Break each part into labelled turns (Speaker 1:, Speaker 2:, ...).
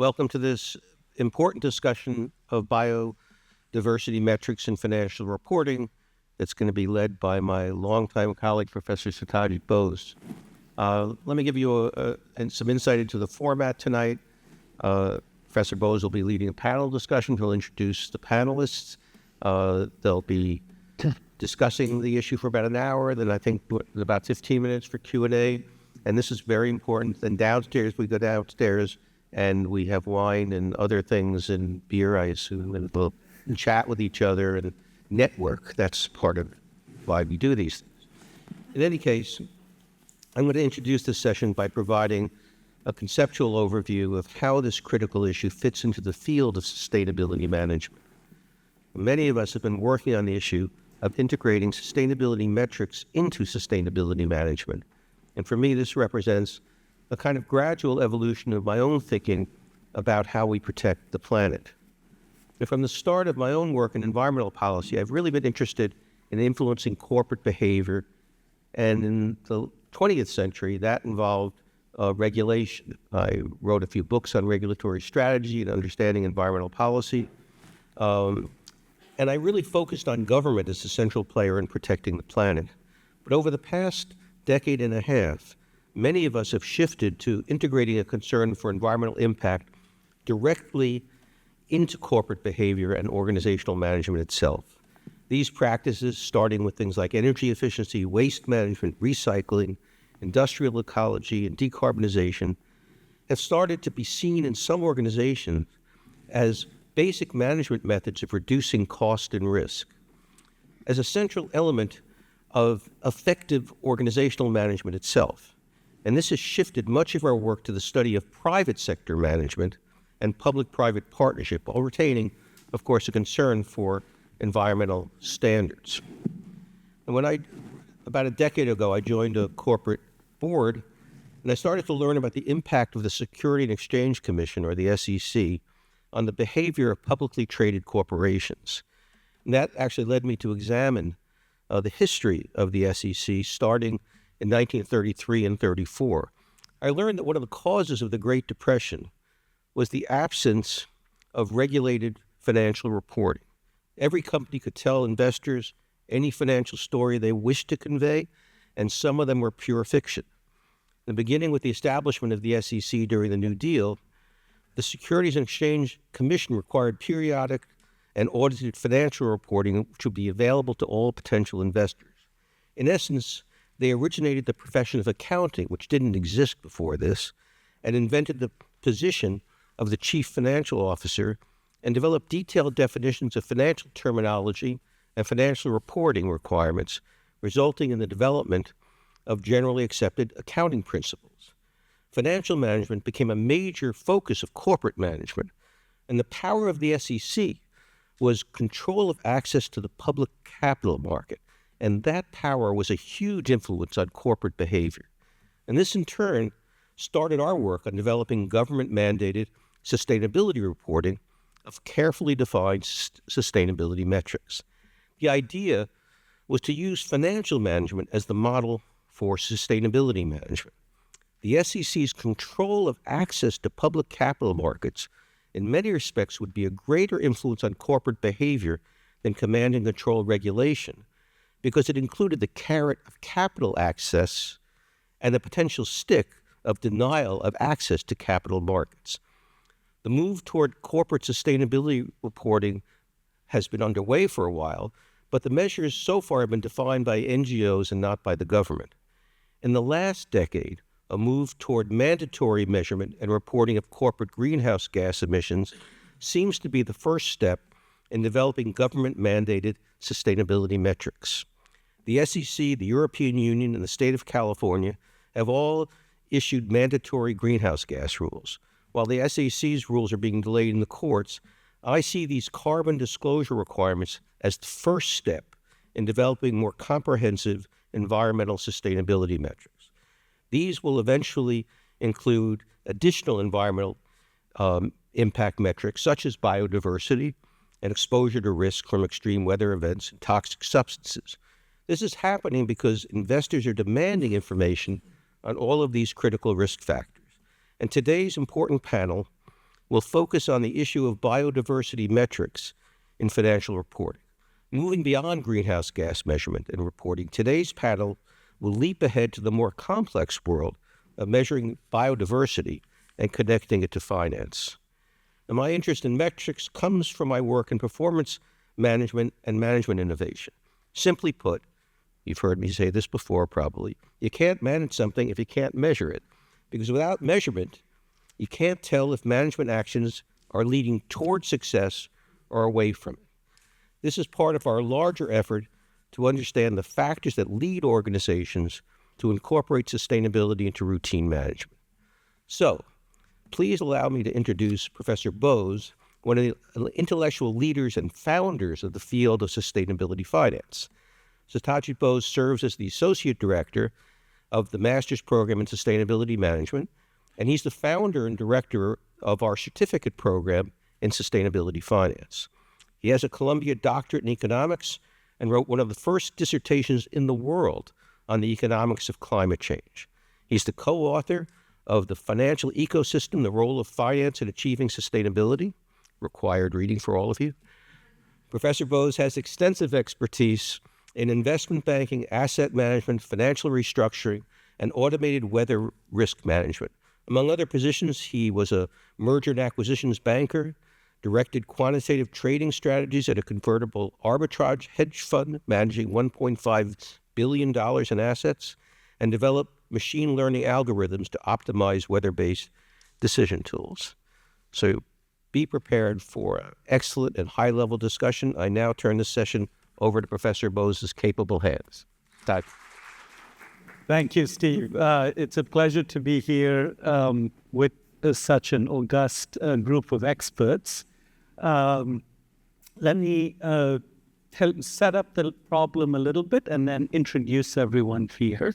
Speaker 1: Welcome to this important discussion of biodiversity metrics and financial reporting that's going to be led by my longtime colleague, Professor Satyajit Bose. Let me give you some insight into the format tonight. Professor Bose will be leading a panel discussion. He'll introduce the panelists. They'll be discussing the issue for about an hour, then I think about 15 minutes for Q&A. And this is very important. Then downstairs, we go downstairs and we have wine and other things and beer, I assume, and we'll chat with each other and network. That's part of why we do these things. In any case, I'm going to introduce this session by providing a conceptual overview of how this critical issue fits into the field of sustainability management. Many of us have been working on the issue of integrating sustainability metrics into sustainability management. And for me, this represents a kind of gradual evolution of my own thinking about how we protect the planet. And from the start of my own work in environmental policy, I've really been interested in influencing corporate behavior. And in the 20th century, that involved regulation. I wrote a few books on regulatory strategy and understanding environmental policy. And I really focused on government as a central player in protecting the planet. But over the past decade and a half, many of us have shifted to integrating a concern for environmental impact directly into corporate behavior and organizational management itself. These practices, starting with things like energy efficiency, waste management, recycling, industrial ecology, and decarbonization, have started to be seen in some organizations as basic management methods of reducing cost and risk. As a central element of effective organizational management itself. And this has shifted much of our work to the study of private sector management and public-private partnership, while retaining, of course, a concern for environmental standards. And about a decade ago, I joined a corporate board, and I started to learn about the impact of the Securities and Exchange Commission, or the SEC, on the behavior of publicly traded corporations. And that actually led me to examine the history of the SEC, starting in 1933 and 34. I learned that one of the causes of the Great Depression was the absence of regulated financial reporting. Every company could tell investors any financial story they wished to convey, and some of them were pure fiction. And beginning with the establishment of the SEC during the New Deal, the Securities and Exchange Commission required periodic and audited financial reporting which would be available to all potential investors. In essence, they originated the profession of accounting, which didn't exist before this, and invented the position of the chief financial officer and developed detailed definitions of financial terminology and financial reporting requirements, resulting in the development of generally accepted accounting principles. Financial management became a major focus of corporate management, and the power of the SEC was control of access to the public capital market. And that power was a huge influence on corporate behavior. And this, in turn, started our work on developing government-mandated sustainability reporting of carefully defined sustainability metrics. The idea was to use financial management as the model for sustainability management. The SEC's control of access to public capital markets in many respects would be a greater influence on corporate behavior than command and control regulation, because it included the carrot of capital access and the potential stick of denial of access to capital markets. The move toward corporate sustainability reporting has been underway for a while, but the measures so far have been defined by NGOs and not by the government. In the last decade, a move toward mandatory measurement and reporting of corporate greenhouse gas emissions seems to be the first step in developing government-mandated sustainability metrics. The SEC, the European Union, and the state of California have all issued mandatory greenhouse gas rules. While the SEC's rules are being delayed in the courts, I see these carbon disclosure requirements as the first step in developing more comprehensive environmental sustainability metrics. These will eventually include additional environmental impact metrics such as biodiversity and exposure to risk from extreme weather events and toxic substances. This is happening because investors are demanding information on all of these critical risk factors. And today's important panel will focus on the issue of biodiversity metrics in financial reporting. Moving beyond greenhouse gas measurement and reporting, today's panel will leap ahead to the more complex world of measuring biodiversity and connecting it to finance. And my interest in metrics comes from my work in performance management and management innovation. Simply put, you've heard me say this before probably, you can't manage something if you can't measure it, because without measurement, you can't tell if management actions are leading toward success or away from it. This is part of our larger effort to understand the factors that lead organizations to incorporate sustainability into routine management. So, please allow me to introduce Professor Bose, one of the intellectual leaders and founders of the field of sustainability finance. Satyajit Bose serves as the Associate Director of the Master's Program in Sustainability Management, and he's the founder and director of our certificate program in sustainability finance. He has a Columbia doctorate in economics and wrote one of the first dissertations in the world on the economics of climate change. He's the co-author of The Financial Ecosystem, the Role of Finance in Achieving Sustainability, required reading for all of you. Professor Bose has extensive expertise in investment banking, asset management, financial restructuring, and automated weather risk management. Among other positions, he was a merger and acquisitions banker, directed quantitative trading strategies at a convertible arbitrage hedge fund managing $1.5 billion in assets, and developed machine learning algorithms to optimize weather-based decision tools. So be prepared for an excellent and high-level discussion. I now turn this session over to Professor Bose's capable hands. Todd.
Speaker 2: Thank you, Steve. It's a pleasure to be here with such an august group of experts. Let me set up the problem a little bit and then introduce everyone here.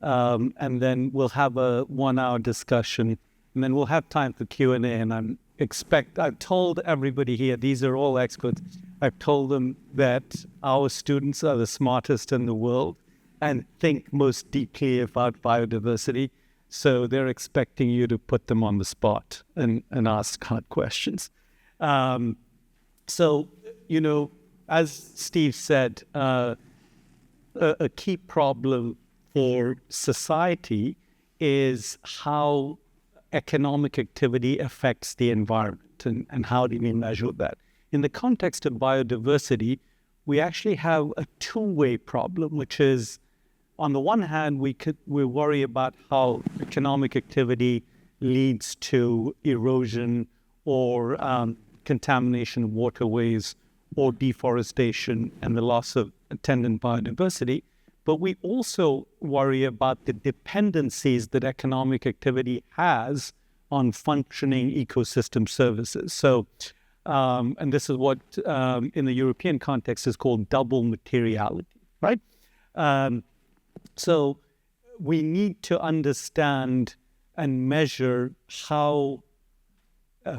Speaker 2: And then we'll have a 1-hour discussion, and then we'll have time for Q&A. And I've told everybody here, these are all experts, I've told them that our students are the smartest in the world and think most deeply about biodiversity. So they're expecting you to put them on the spot and ask hard questions. So, as Steve said, a key problem for society is how economic activity affects the environment and how do we measure that. In the context of biodiversity, we actually have a two-way problem, which is, on the one hand, we worry about how economic activity leads to erosion or contamination of waterways or deforestation and the loss of attendant biodiversity. But we also worry about the dependencies that economic activity has on functioning ecosystem services. So, and this is what in the European context is called double materiality, right? So we need to understand and measure how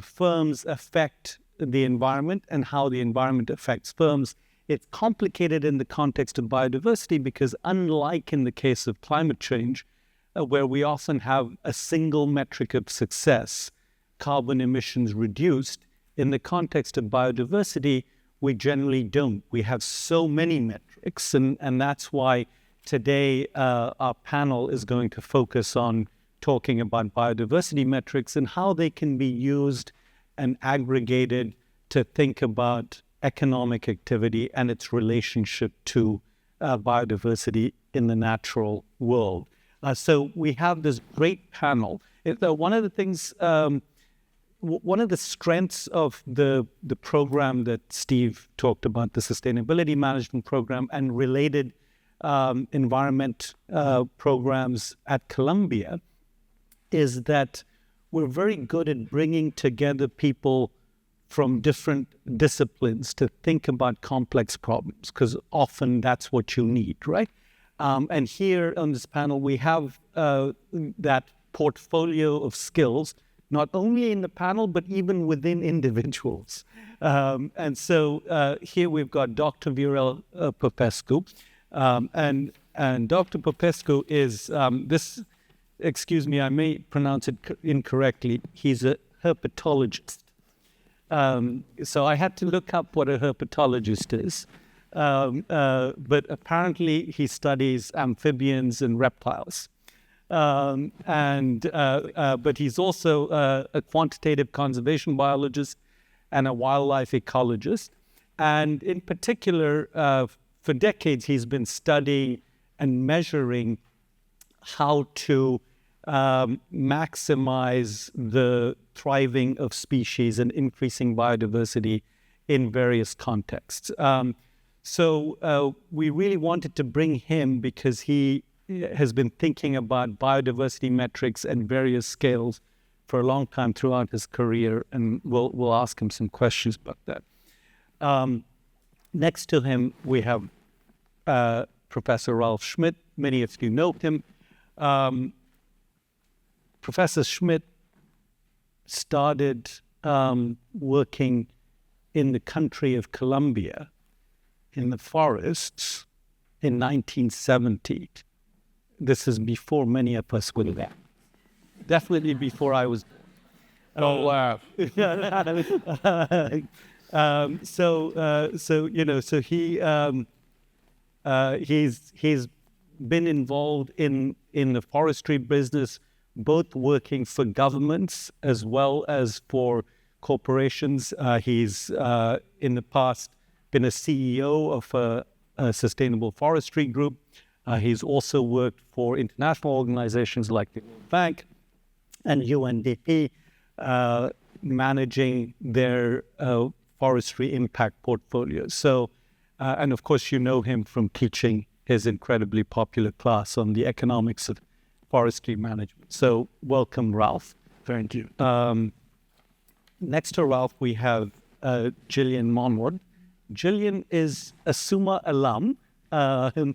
Speaker 2: firms affect the environment and how the environment affects firms. It's complicated in the context of biodiversity because, unlike in the case of climate change, where we often have a single metric of success, carbon emissions reduced, in the context of biodiversity, we generally don't. We have so many metrics, and that's why today our panel is going to focus on talking about biodiversity metrics and how they can be used and aggregated to think about economic activity and its relationship to biodiversity in the natural world. So we have this great panel. One of the things, one of the strengths of the program that Steve talked about, the sustainability management program and related environment programs at Columbia, is that we're very good at bringing together people from different disciplines to think about complex problems, because often that's what you need, right? And here on this panel, we have that portfolio of skills, not only in the panel, but even within individuals. And so here we've got Dr. Viorel Popescu. And Dr. Popescu is, excuse me, I may pronounce it incorrectly. He's a herpetologist. So I had to look up what a herpetologist is. But apparently he studies amphibians and reptiles. But he's also a quantitative conservation biologist and a wildlife ecologist. And in particular, for decades, he's been studying and measuring how to maximize the thriving of species and increasing biodiversity in various contexts. So we really wanted to bring him because he has been thinking about biodiversity metrics at various scales for a long time throughout his career, and we'll ask him some questions about that. Next to him, we have Professor Ralph Schmidt. Many of you know him. Professor Schmidt started working in the country of Colombia in the forests in 1970. This is before many of us were there. Definitely before I was.
Speaker 3: Oh, wow.
Speaker 2: So he's been involved in the forestry business, both working for governments as well as for corporations. He's in the past been a CEO of a sustainable forestry group. He's also worked for international organizations like the World Bank and UNDP, managing their forestry impact portfolios. So, and of course, you know him from teaching his incredibly popular class on the economics of forestry management. So, welcome, Ralph.
Speaker 3: Thank you.
Speaker 2: Next to Ralph, we have Gillian Monward. Gillian is a SUMA alum. And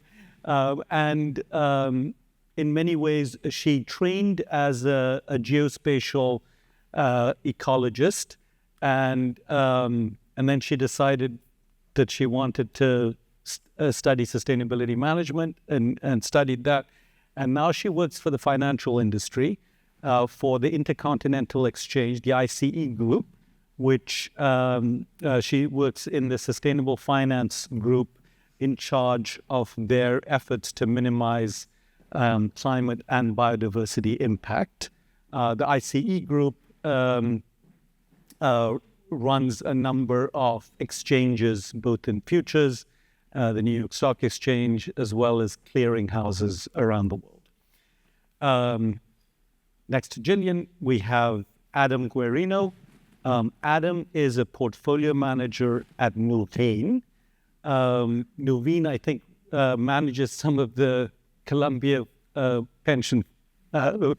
Speaker 2: in many ways, she trained as a geospatial ecologist, and then she decided that she wanted to study sustainability management and studied that. And now she works for the financial industry, for the Intercontinental Exchange, the ICE group, which she works in the sustainable finance group in charge of their efforts to minimize climate and biodiversity impact. The ICE group runs a number of exchanges, both in futures, the New York Stock Exchange, as well as clearinghouses around the world. Next to Gillian, we have Adam Guerino. Adam is a portfolio manager at Nuveen. Nuveen, I think, manages some of the Columbia pension. So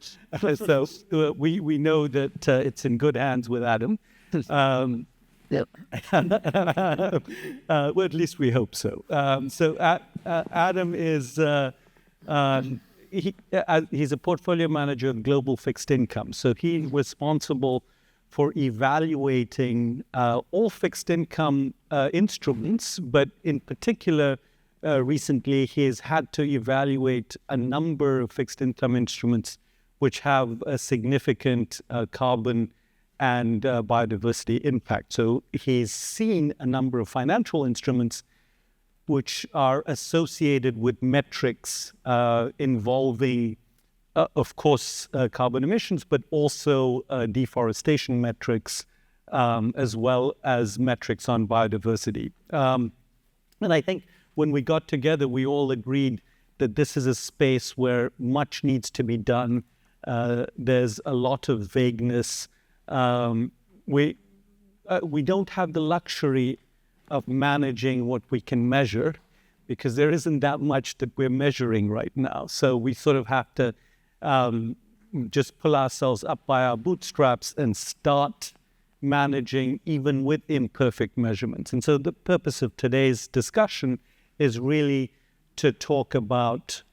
Speaker 2: we know that it's in good hands with Adam.
Speaker 3: Yep.
Speaker 2: Well, at least we hope so. Adam is he's a portfolio manager of global fixed income. So he's responsible for evaluating all fixed income instruments, but in particular, recently he has had to evaluate a number of fixed income instruments which have a significant carbon and biodiversity impact. So he's seen a number of financial instruments which are associated with metrics involving, of course, carbon emissions, but also deforestation metrics, as well as metrics on biodiversity. And I think when we got together, we all agreed that this is a space where much needs to be done. There's a lot of vagueness. We don't have the luxury of managing what we can measure because there isn't that much that we're measuring right now. So we sort of have to just pull ourselves up by our bootstraps and start managing even with imperfect measurements. And so the purpose of today's discussion is really to talk about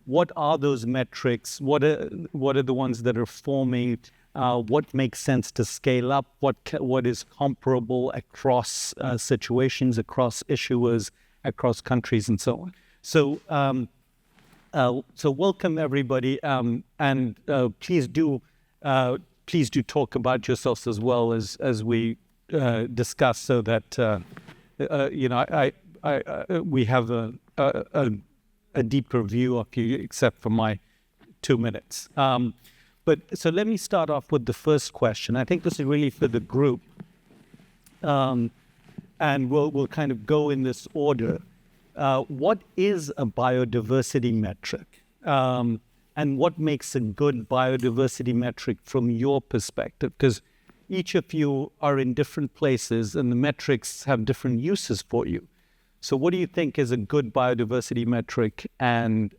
Speaker 2: what are those metrics, what are the ones that are forming, what makes sense to scale up, what is comparable across situations, across issuers, across countries, and so on. So welcome everybody, and please do please do talk about yourselves as well as we discuss, so that we have a deeper view of you, except for my 2 minutes. But so let me start off with the first question. I think this is really for the group, and we'll kind of go in this order. What is a biodiversity metric? And what makes a good biodiversity metric from your perspective? Because each of you are in different places and the metrics have different uses for you. So what do you think is a good biodiversity metric, and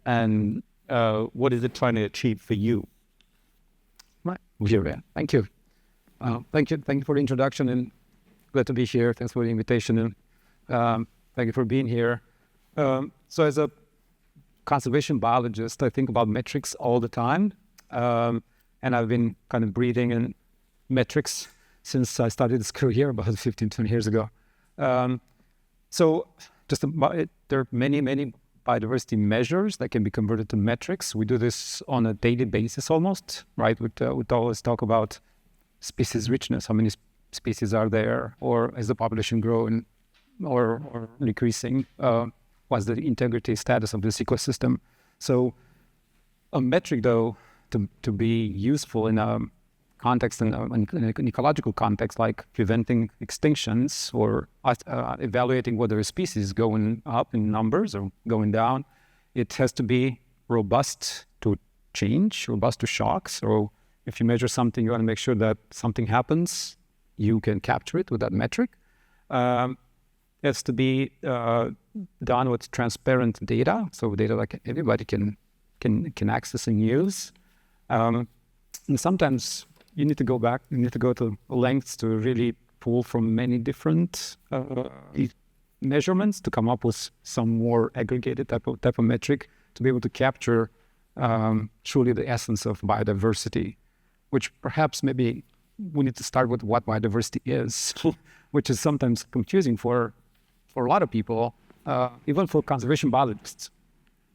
Speaker 2: what is it trying to achieve for you?
Speaker 4: Right. Thank you. Thank you for the introduction, and glad to be here. Thanks for the invitation, and thank you for being here. So as a conservation biologist, I think about metrics all the time, and I've been kind of breathing in metrics since I started this career about 15, 20 years ago. So just there are many biodiversity measures that can be converted to metrics. We do this on a daily basis almost, right? We'd always talk about species richness, how many species are there, or is the population growing or decreasing? What's the integrity status of this ecosystem? So a metric, though, to be useful in a context, in an ecological context, like preventing extinctions or evaluating whether a species is going up in numbers or going down, it has to be robust to change, robust to shocks. So if you measure something, you want to make sure that something happens, you can capture it with that metric. It has to be done with transparent data, so data like everybody can access and use. And sometimes you need to go back, you need to go to lengths to really pull from many different measurements to come up with some more aggregated type of metric to be able to capture truly the essence of biodiversity, which perhaps maybe we need to start with what biodiversity is, which is sometimes confusing for a lot of people, even for conservation biologists,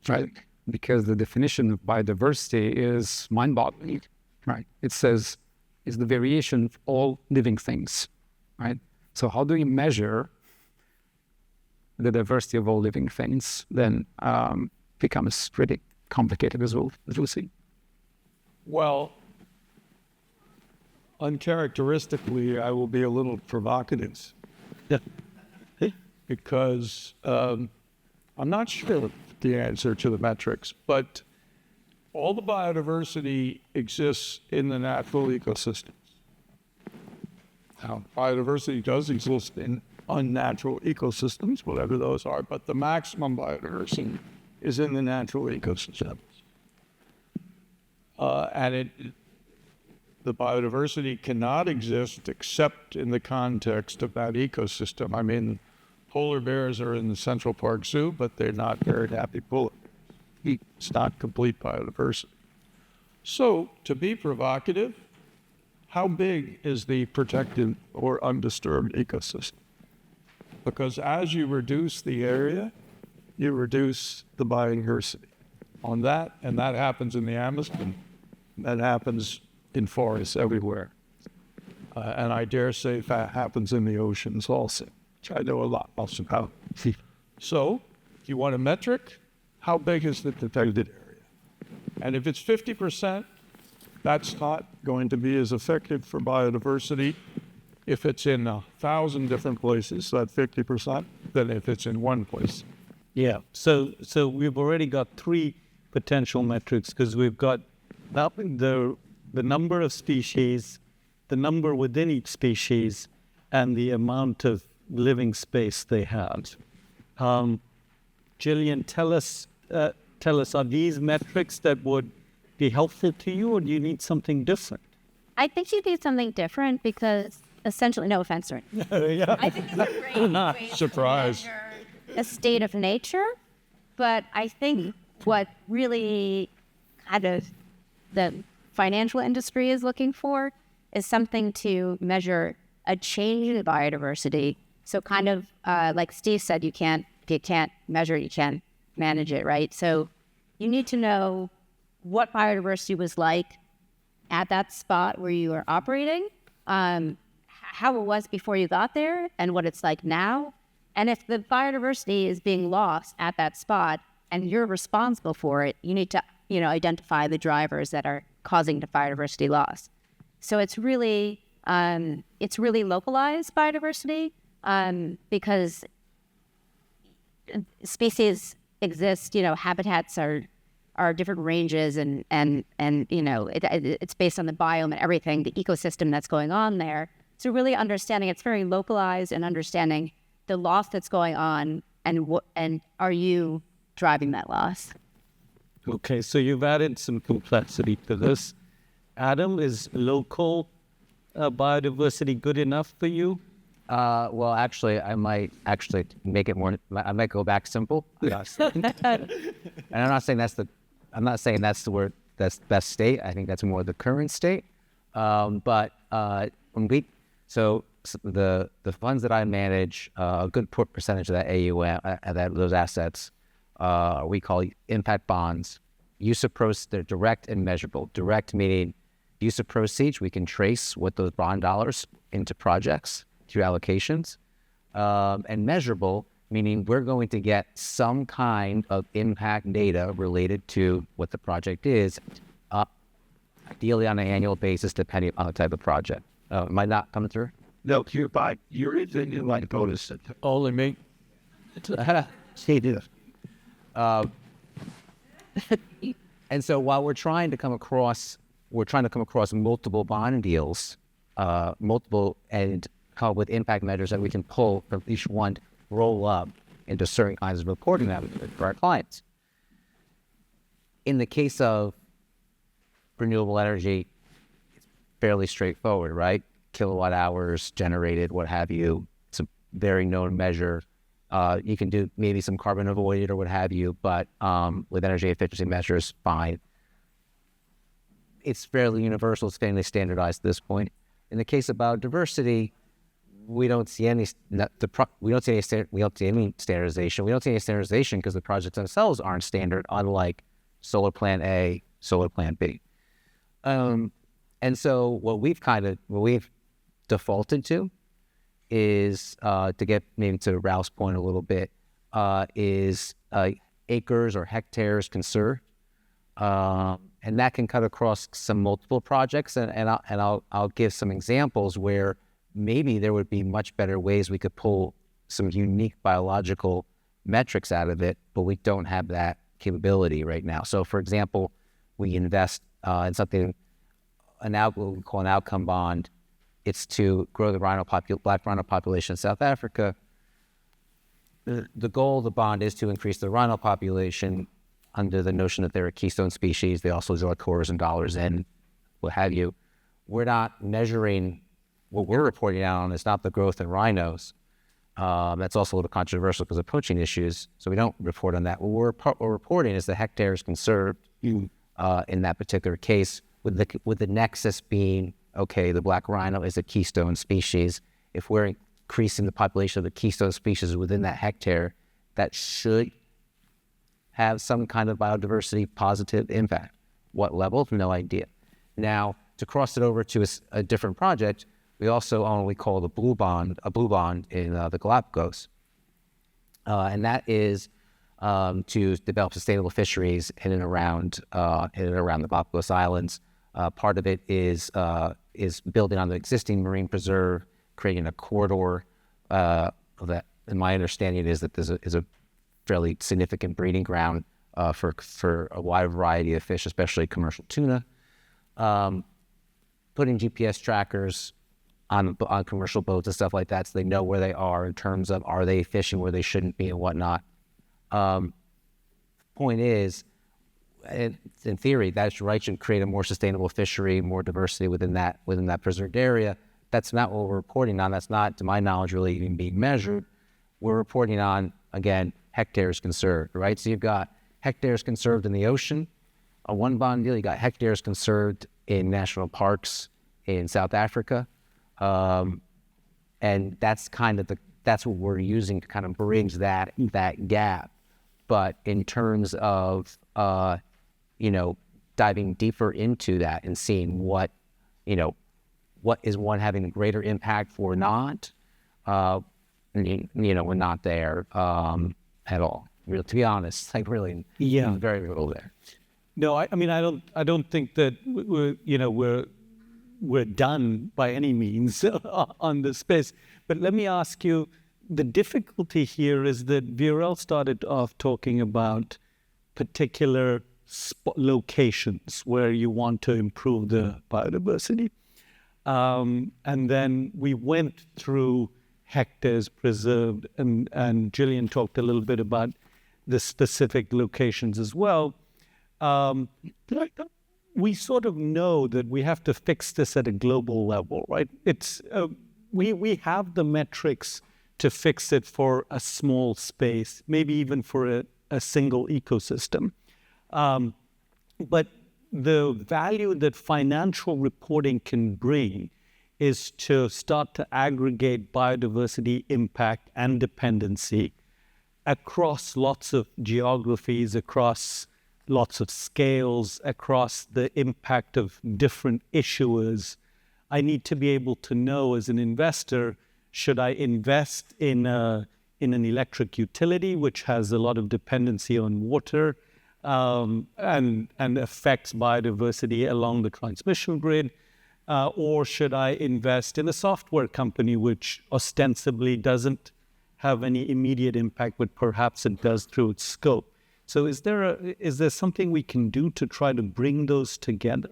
Speaker 4: right? Because the definition of biodiversity is mind-boggling, right? It says it's the variation of all living things, right? So how do you measure the diversity of all living things? Then becomes pretty complicated as we'll see.
Speaker 3: Well, uncharacteristically, I will be a little provocative.
Speaker 2: Yeah.
Speaker 3: Because I'm not sure the answer to the metrics, but all the biodiversity exists in the natural ecosystems. Now, biodiversity does exist in unnatural ecosystems, whatever those are, but the maximum biodiversity is in the natural ecosystems. And the biodiversity cannot exist except in the context of that ecosystem. I mean, polar bears are in the Central Park Zoo, but they're not very happy polar bears. It's not complete biodiversity. So, to be provocative, how big is the protected or undisturbed ecosystem? Because as you reduce the area, you reduce the biodiversity on that, and that happens in the Amazon. That happens in forests everywhere. And I dare say that happens in the oceans also. I know a lot about. So, if you want a metric, how big is the protected area? And if it's 50%, that's not going to be as effective for biodiversity if it's in 1,000 different places, that 50%, than if it's in one place.
Speaker 2: Yeah. So we've already got 3 potential metrics, because we've got the number of species, the number within each species, and the amount of living space they have. Gillian, tell us, are these metrics that would be helpful to you, or do you need something different?
Speaker 5: I think you need something different because essentially, no offense, right?
Speaker 2: Yeah.
Speaker 5: I think it's a great way
Speaker 3: Surprise.
Speaker 5: to measure a state of nature, but I think what really kind of the financial industry is looking for is something to measure a change in biodiversity. So kind of like Steve said, if you can't measure, you can't manage it, right? So you need to know what biodiversity was like at that spot where you are operating, how it was before you got there and what it's like now. And if the biodiversity is being lost at that spot and you're responsible for it, you need to, identify the drivers that are causing the biodiversity loss. So it's really localized biodiversity because species exist, habitats are different ranges and it's based on the biome and everything, the ecosystem that's going on there. So really understanding it's very localized and understanding the loss that's going on and are you driving that loss?
Speaker 2: Okay, so you've added some complexity to this. Adam, is local biodiversity good enough for you?
Speaker 6: Well, actually, I might make it more. I might go back simple. And I'm not saying that's the word that's best state. I think that's more the current state. But the funds that I manage, a good percentage of that AUM, those assets, we call impact bonds. Use of proceeds, they're direct and measurable. Direct meaning use of proceeds, we can trace what those bond dollars into projects through allocations. And measurable, meaning we're going to get some kind of impact data related to what the project is, ideally on an annual basis, depending on the type of project. Am I not coming through?
Speaker 3: No, you're in like bonus. Only me.
Speaker 6: Say this. And so while we're trying to come across multiple bond deals, and come up with impact measures that we can pull from each one, roll up into certain kinds of reporting that for our clients. In the case of renewable energy, it's fairly straightforward, right? Kilowatt hours generated, what have you. It's a very known measure. You can do maybe some carbon avoided or what have you, but with energy efficiency measures, fine. It's fairly universal, it's fairly standardized at this point. In the case of biodiversity, we don't see any standardization. We don't see any standardization because the projects themselves aren't standard, unlike solar plant A, solar plant B. And so what we've defaulted to is to get maybe to Ralph's point a little bit, is acres or hectares conserved, and that can cut across some multiple projects. And I'll give some examples where maybe there would be much better ways we could pull some unique biological metrics out of it, but we don't have that capability right now. So, for example, we invest in something, what we call an outcome bond. It's to grow the black rhino population in South Africa. The goal of the bond is to increase the rhino population under the notion that they're a keystone species. They also draw cores and dollars in, what have you. We're not measuring, what we're reporting out on is not the growth in rhinos. That's also a little controversial because of poaching issues, so we don't report on that. What we're reporting is the hectares conserved in that particular case, with the nexus being, okay, the black rhino is a keystone species. If we're increasing the population of the keystone species within that hectare, that should have some kind of biodiversity positive impact. What level? No idea. Now, to cross it over to a different project, we also own what we call a blue bond in the Galapagos. And that is to develop sustainable fisheries in and around the Galapagos Islands. Part of it is building on the existing marine preserve, creating a corridor that, in my understanding, is that there's a fairly significant breeding ground for a wide variety of fish, especially commercial tuna. Putting GPS trackers on commercial boats and stuff like that, so they know where they are in terms of, are they fishing where they shouldn't be and whatnot. Point is, in theory, that's right, should create a more sustainable fishery, more diversity within that preserved area. That's not what we're reporting on. That's not, to my knowledge, really even being measured. We're reporting on, again, hectares conserved, right? So you've got hectares conserved in the ocean. On one bond deal, you got hectares conserved in national parks in South Africa. And that's that's what we're using to kind of bridge that gap. But in terms of, diving deeper into that and seeing what is one having a greater impact or not. We're not there at all. Really, to be honest, like really, very little there.
Speaker 2: No, I mean, I don't think that we're done by any means on this space. But let me ask you, the difficulty here is that Viral started off talking about particular locations where you want to improve the biodiversity. And then we went through hectares preserved, and Gillian talked a little bit about the specific locations as well. We sort of know that we have to fix this at a global level, right? It's we have the metrics to fix it for a small space, maybe even for a single ecosystem. But the value that financial reporting can bring is to start to aggregate biodiversity impact and dependency across lots of geographies, across lots of scales, across the impact of different issuers. I need to be able to know as an investor, should I invest in an electric utility which has a lot of dependency on water and affects biodiversity along the transmission grid? Or should I invest in a software company which ostensibly doesn't have any immediate impact, but perhaps it does through its scope? So is there something we can do to try to bring those together?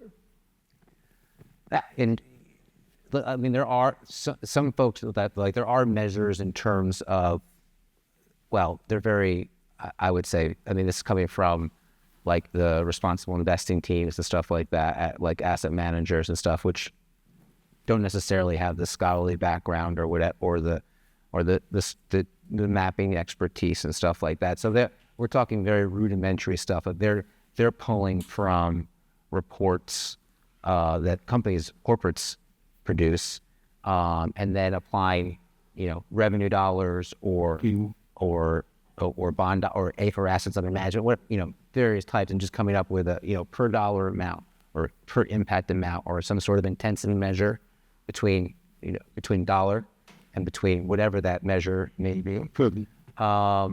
Speaker 6: And I mean, there are some folks that like there are measures in terms of, well, they're very, I would say, I mean, this is coming from like the responsible investing teams and stuff like that, like asset managers and stuff, which don't necessarily have the scholarly background or the mapping expertise and stuff like that. So we're talking very rudimentary stuff. They're pulling from reports that corporates produce, and then applying, revenue dollars or bond or A for assets under management, various types, and just coming up with a per dollar amount or per impact amount or some sort of intensity measure between dollar and between whatever that measure may be. I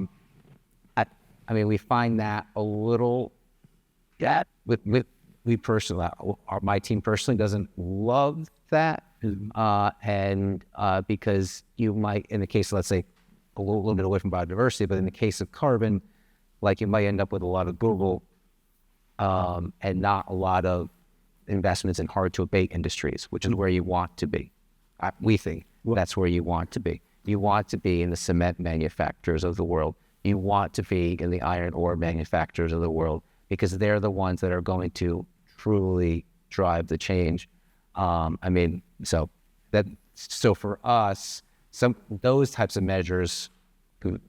Speaker 6: mean, we find that a little, with we personally, my team personally doesn't love that, and because you might, in the case of, let's say, a little bit away from biodiversity, but in the case of carbon, like you might end up with a lot of Google and not a lot of investments in hard to abate industries, which is where you want to be. We think that's where you want to be. You want to be in the cement manufacturers of the world. You want to be in the iron ore manufacturers of the world, because they're the ones that are going to truly drive the change. So for us, those types of measures to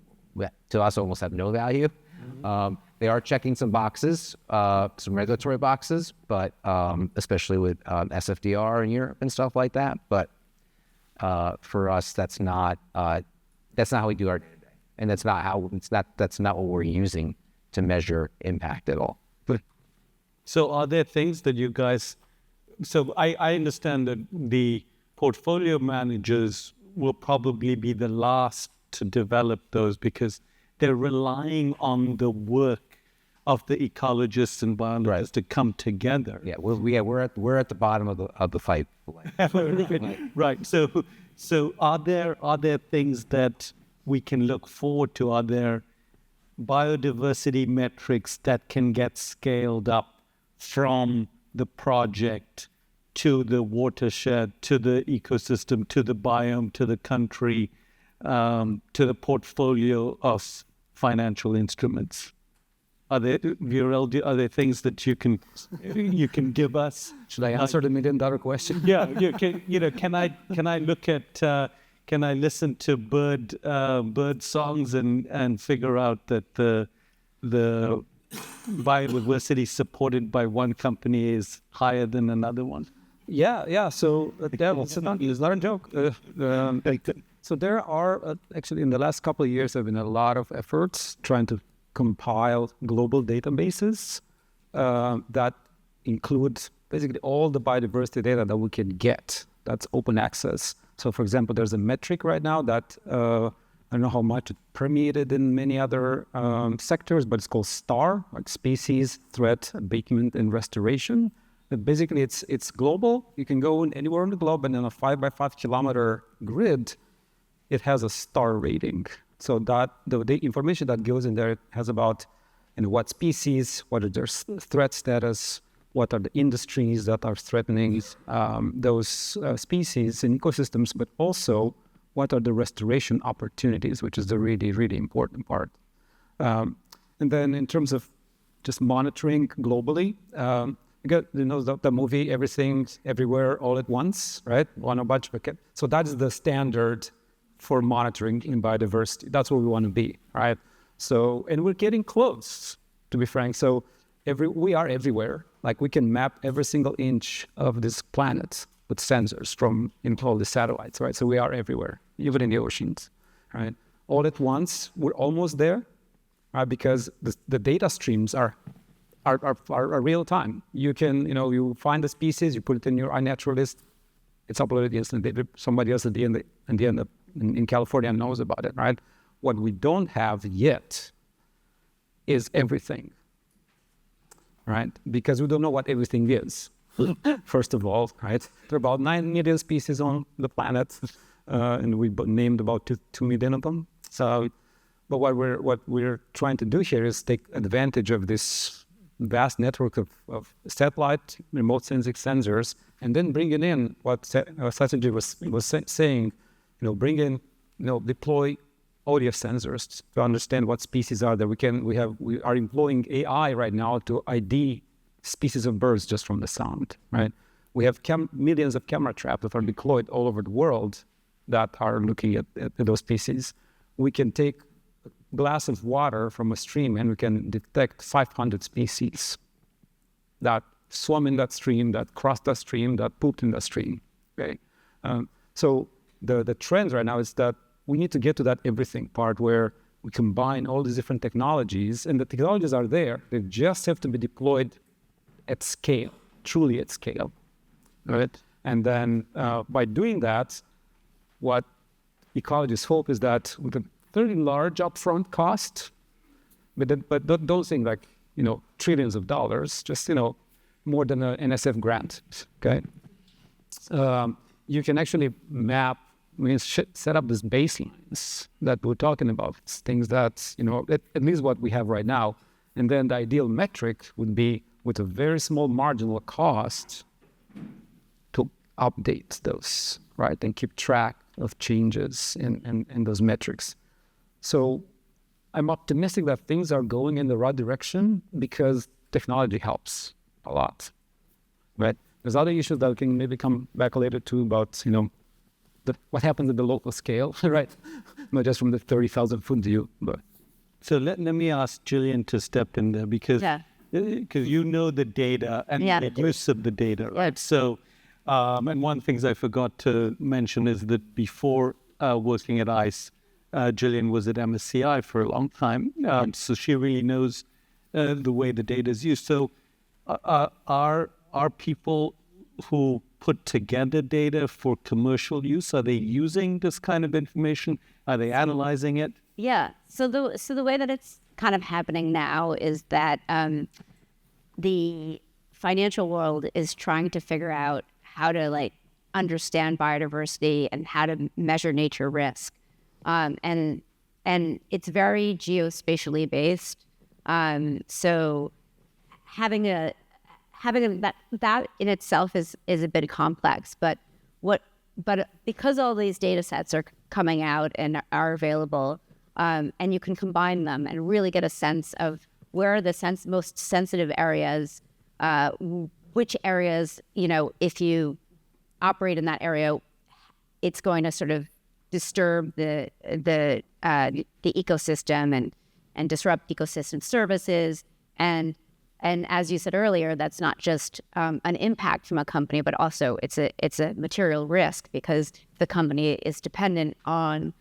Speaker 6: us almost have no value. They are checking some boxes, some regulatory boxes, but especially with SFDR in Europe and stuff like that. But for us, that's not how we do our day-to-day, and that's not what we're using to measure impact at all.
Speaker 2: So are there things that you guys? So I understand that the portfolio managers will probably be the last to develop those, because they're relying on the work of the ecologists and biologists to come together.
Speaker 6: Yeah, we're at the bottom of the fight.
Speaker 2: Right. So are there things that we can look forward to? Are there biodiversity metrics that can get scaled up from the project to the watershed, to the ecosystem, to the biome, to the country, to the portfolio of financial instruments? Are there things that you can give us?
Speaker 4: Should I answer the $1 million question?
Speaker 2: Yeah, can I look at can I listen to bird songs and figure out that the biodiversity supported by one company is higher than another one?
Speaker 4: Yeah. So it's not a joke. So there are actually in the last couple of years there have been a lot of efforts trying to compile global databases that include basically all the biodiversity data that we can get. That's open access. So, for example, there's a metric right now that I don't know how much it permeated in many other sectors, but it's called STAR, like species, threat, abatement, and restoration. But basically, it's global. You can go in anywhere on the globe, and in a 5 by 5 kilometer grid, it has a STAR rating. So that the information that goes in there has about what species, what are their threat status, what are the industries that are threatening those species and ecosystems, but also what are the restoration opportunities, which is the really, really important part. And then in terms of just monitoring globally, you got the movie Everything, Everywhere, All at Once, right? So that's the standard for monitoring in biodiversity. That's where we want to be, right? So, and we're getting close, to be frank. So we are everywhere. Like we can map every single inch of this planet with sensors from all the satellites, right? So we are everywhere, even in the oceans, right? All at once, we're almost there, right? Because the data streams are real time. You can, you find the species, you put it in your iNaturalist, it's uploaded instantly. Somebody else in California knows about it, right? What we don't have yet is everything, right? Because we don't know what everything is. First of all, right? There are about 9 million species on the planet, and we named about 2 million of them. So, but what we're trying to do here is take advantage of this vast network of satellite remote sensing sensors, and then bring it in what Satyajit was saying. Deploy audio sensors to understand what species are there. We are employing AI right now to ID species of birds just from the sound, right? We have millions of camera traps that are deployed all over the world that are looking at those species. We can take a glass of water from a stream and we can detect 500 species that swam in that stream, that crossed that stream, that pooped in that stream, okay? So the trend right now is that we need to get to that everything part where we combine all these different technologies, and the technologies are there. They just have to be deployed at scale, truly at scale, right? And then by doing that, what ecologists hope is that with a very large upfront cost, but don't think like, trillions of dollars, just, more than an NSF grant, okay? You can actually set up these baselines that we're talking about, things that, at least what we have right now. And then the ideal metric would be with a very small marginal cost to update those, right? And keep track of changes in those metrics. So I'm optimistic that things are going in the right direction because technology helps a lot, right? There's other issues that we can maybe come back later to about, what happens at the local scale, right? Not just from the 30,000 foot view, but.
Speaker 2: So let me ask Jillian to step in there because you know the data and the use of the data, right? So, and one of the things I forgot to mention is that before working at ICE, Jillian was at MSCI for a long time, so she really knows the way the data is used. So, are people who put together data for commercial use, are they using this kind of information? Are they analyzing it?
Speaker 5: Yeah. So the way that it's kind of happening now is that the financial world is trying to figure out how to understand biodiversity and how to measure nature risk, and it's very geospatially based. So having that in itself is a bit complex, but because all these data sets are coming out and are available, and you can combine them and really get a sense of where are the most sensitive areas, which areas, if you operate in that area, it's going to sort of disturb the ecosystem and disrupt ecosystem services. And as you said earlier, that's not just an impact from a company, but also it's a material risk because the company is dependent on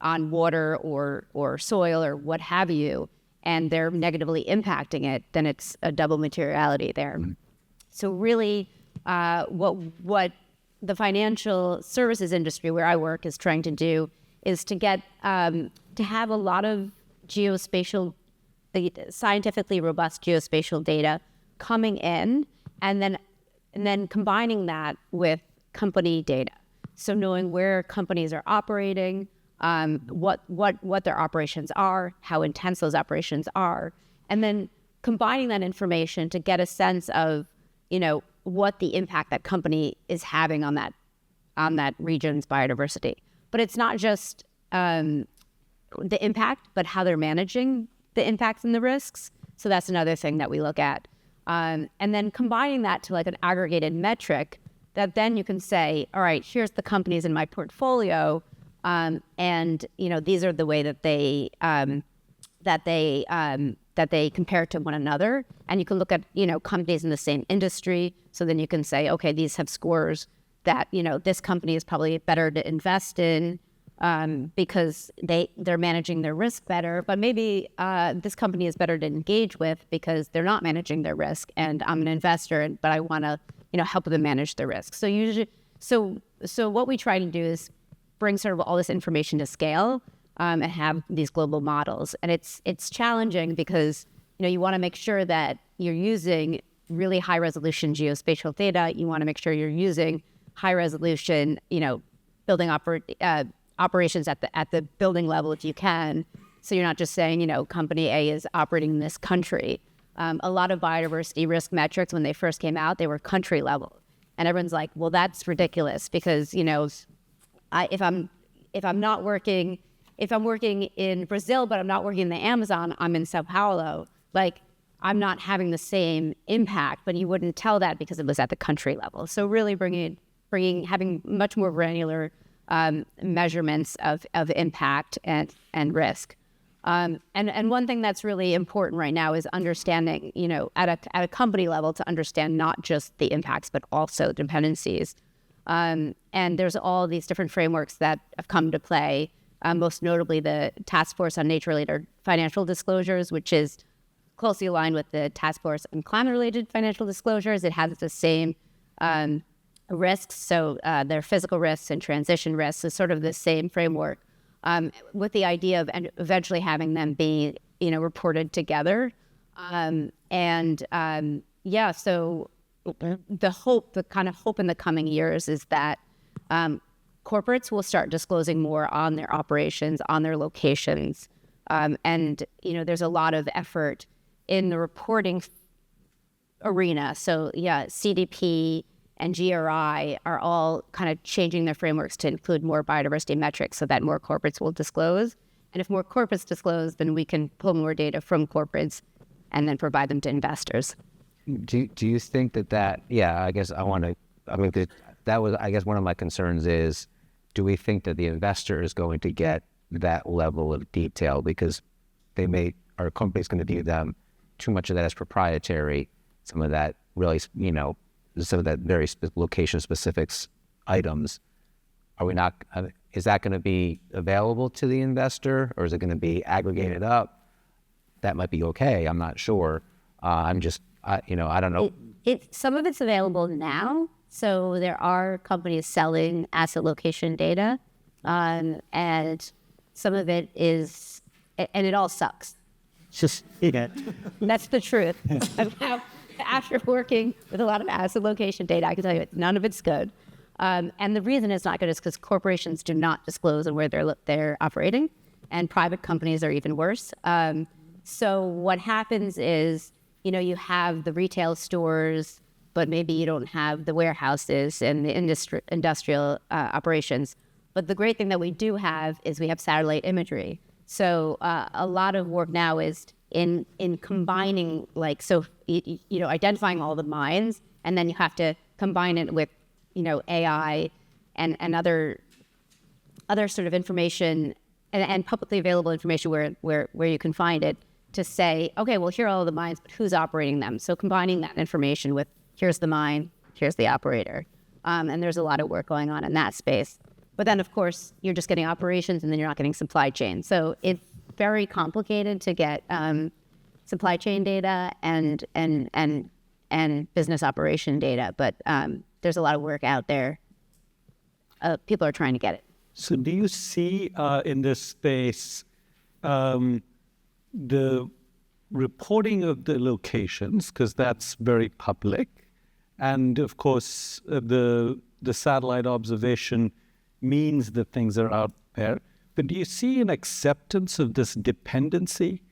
Speaker 5: water or soil or what have you, and they're negatively impacting it, then it's a double materiality there. So really, what the financial services industry where I work is trying to do is to get to have a lot of geospatial, scientifically robust geospatial data coming in, and then combining that with company data. So knowing where companies are operating, what their operations are, how intense those operations are, and then combining that information to get a sense of, what the impact that company is having on that region's biodiversity. But it's not just the impact, but how they're managing the impacts and the risks. So that's another thing that we look at. And then combining that to like an aggregated metric that then you can say, all right, here's the companies in my portfolio, and these are the way that they compare to one another. And you can look at companies in the same industry. So then you can say, okay, these have scores that this company is probably better to invest in because they're managing their risk better. But maybe this company is better to engage with because they're not managing their risk, and I'm an investor, but I want to help them manage their risk. So usually, so what we try to do is bring sort of all this information to scale and have these global models. And it's challenging because you want to make sure that you're using really high resolution geospatial data. You want to make sure you're using high resolution, building operations at the building level if you can. So you're not just saying, company A is operating in this country. A lot of biodiversity risk metrics, when they first came out, they were country level. And everyone's like, well, that's ridiculous because, if I'm working in Brazil, but I'm not working in the Amazon, I'm in Sao Paulo, like I'm not having the same impact, but you wouldn't tell that because it was at the country level. So really having much more granular measurements of impact and risk. And one thing that's really important right now is understanding, at a company level, to understand not just the impacts, but also dependencies. And there's all these different frameworks that have come to play, most notably the Task Force on Nature-Related Financial Disclosures, which is closely aligned with the Task Force on Climate-Related Financial Disclosures. It has the same risks, so their physical risks and transition risks is sort of the same framework, with the idea of eventually having them be, reported together. So the kind of hope in the coming years is that corporates will start disclosing more on their operations, on their locations. There's a lot of effort in the reporting arena. So CDP and GRI are all kind of changing their frameworks to include more biodiversity metrics so that more corporates will disclose. And if more corporates disclose, then we can pull more data from corporates and then provide them to investors.
Speaker 6: Do you think that I guess that was, I guess, one of my concerns is, do we think that the investor is going to get that level of detail because our company's going to view them too much of that as proprietary, some of that really, some of that very location specifics items. Are we not, is that going to be available to the investor, or is it going to be aggregated up? That might be okay. I'm not sure. I don't know.
Speaker 5: Some of it's available now. So there are companies selling asset location data, and some of it is, and it all sucks.
Speaker 2: Just,
Speaker 5: That's the truth. After working with a lot of asset location data, I can tell you none of it's good. And the reason it's not good is because corporations do not disclose on where they're operating, and private companies are even worse. So what happens is, you have the retail stores, but maybe you don't have the warehouses and the industrial operations. But the great thing that we do have is we have satellite imagery. So a lot of work now is in combining, identifying all the mines, and then you have to combine it with, AI and other sort of information and publicly available information where you can find it, to say, okay, well, here are all the mines, but who's operating them? So combining that information with, here's the mine, here's the operator. And there's a lot of work going on in that space. But then, of course, you're just getting operations, and then you're not getting supply chain. So very complicated to get supply chain data and business operation data, but there's a lot of work out there. People are trying to get it.
Speaker 2: So do you see in this space the reporting of the locations, because that's very public, and of course the satellite observation means that things are out there, but do you see an acceptance of this dependency?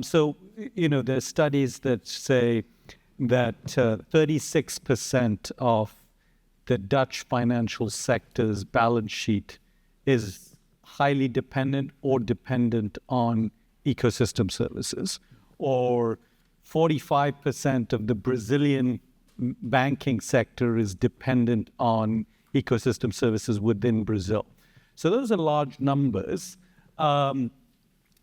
Speaker 2: So, there's studies that say that 36% of the Dutch financial sector's balance sheet is highly dependent or dependent on ecosystem services, or 45% of the Brazilian banking sector is dependent on ecosystem services within Brazil. So those are large numbers.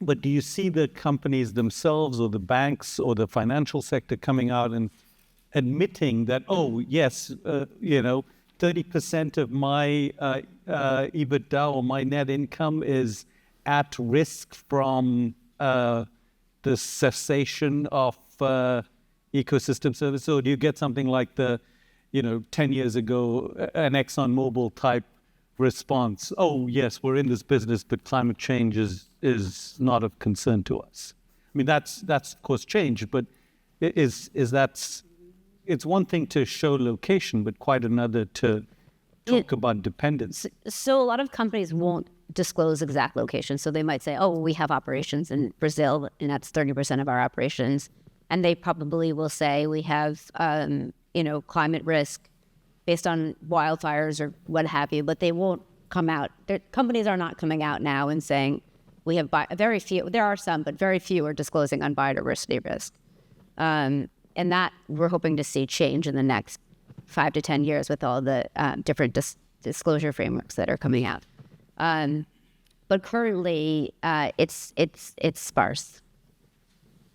Speaker 2: But do you see the companies themselves or the banks or the financial sector coming out and admitting that, oh, yes, 30% of my EBITDA or my net income is at risk from the cessation of ecosystem services? Or do you get something like 10 years ago, an ExxonMobil type response? Oh, yes, we're in this business, but climate change is not of concern to us. I mean, that's of course changed, but it's one thing to show location, but quite another to talk about dependence.
Speaker 5: So a lot of companies won't disclose exact locations. So they might say, oh, we have operations in Brazil, and that's 30% of our operations. And they probably will say we have, climate risk based on wildfires or what have you, but they won't come out. Companies are not coming out now and saying we have very few. There are some, but very few are disclosing on biodiversity risk. And that we're hoping to see change in the next 5 to 10 years with all the different disclosure frameworks that are coming out. But currently, it's sparse.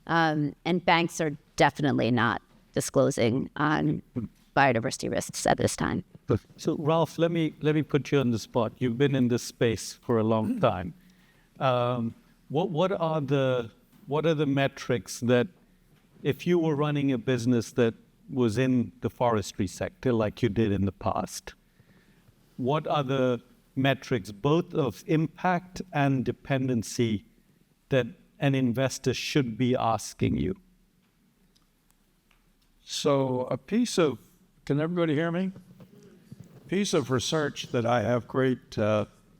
Speaker 5: And banks are definitely not disclosing on biodiversity risks at this time.
Speaker 2: So, Ralph, let me put you on the spot. You've been in this space for a long time. What are the metrics that, if you were running a business that was in the forestry sector like you did in the past, what are the metrics, both of impact and dependency, that an investor should be asking you?
Speaker 3: So can everybody hear me? Piece of research that I have great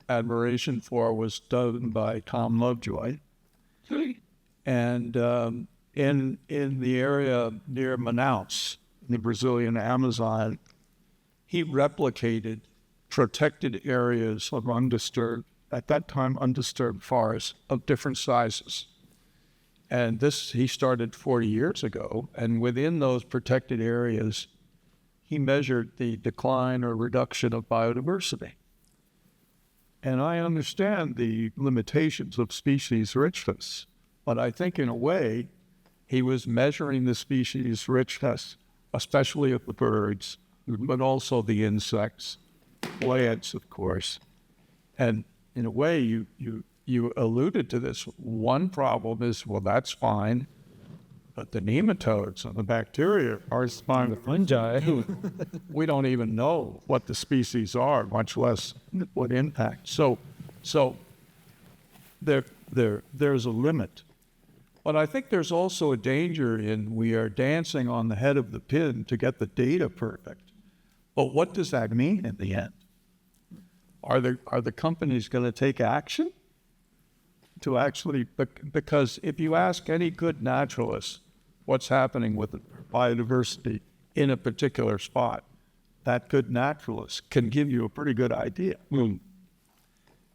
Speaker 3: admiration for was done by Tom Lovejoy. And in the area near Manaus, in the Brazilian Amazon, he replicated protected areas of undisturbed forests of different sizes. And this he started 40 years ago, and within those protected areas, he measured the decline or reduction of biodiversity. And I understand the limitations of species richness, but I think in a way, he was measuring the species richness, especially of the birds, but also the insects, plants, of course. And in a way, you alluded to this. One problem is, well, that's fine, but the nematodes and the bacteria are fine. The fungi, we don't even know what the species are, much less what impact. So there's a limit. But I think there's also a danger in we are dancing on the head of the pin to get the data perfect. But what does that mean in the end? Are the companies going to take action to actually, because if you ask any good naturalist what's happening with biodiversity in a particular spot, that good naturalist can give you a pretty good idea. And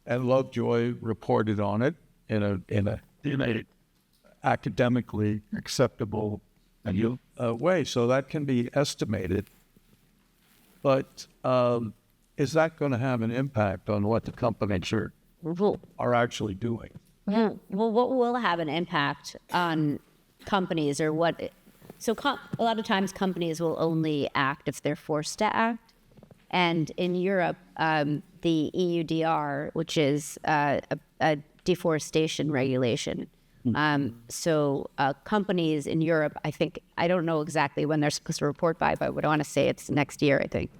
Speaker 3: Lovejoy reported on it in a academically acceptable way, so that can be estimated. But is that going to have an impact on what the companies are actually doing?
Speaker 5: Well, what will have an impact on companies or what? So a lot of times companies will only act if they're forced to act. And in Europe, the EUDR, which is a deforestation regulation. So companies in Europe, I don't know exactly when they're supposed to report by, but I would want to say it's next year, I think.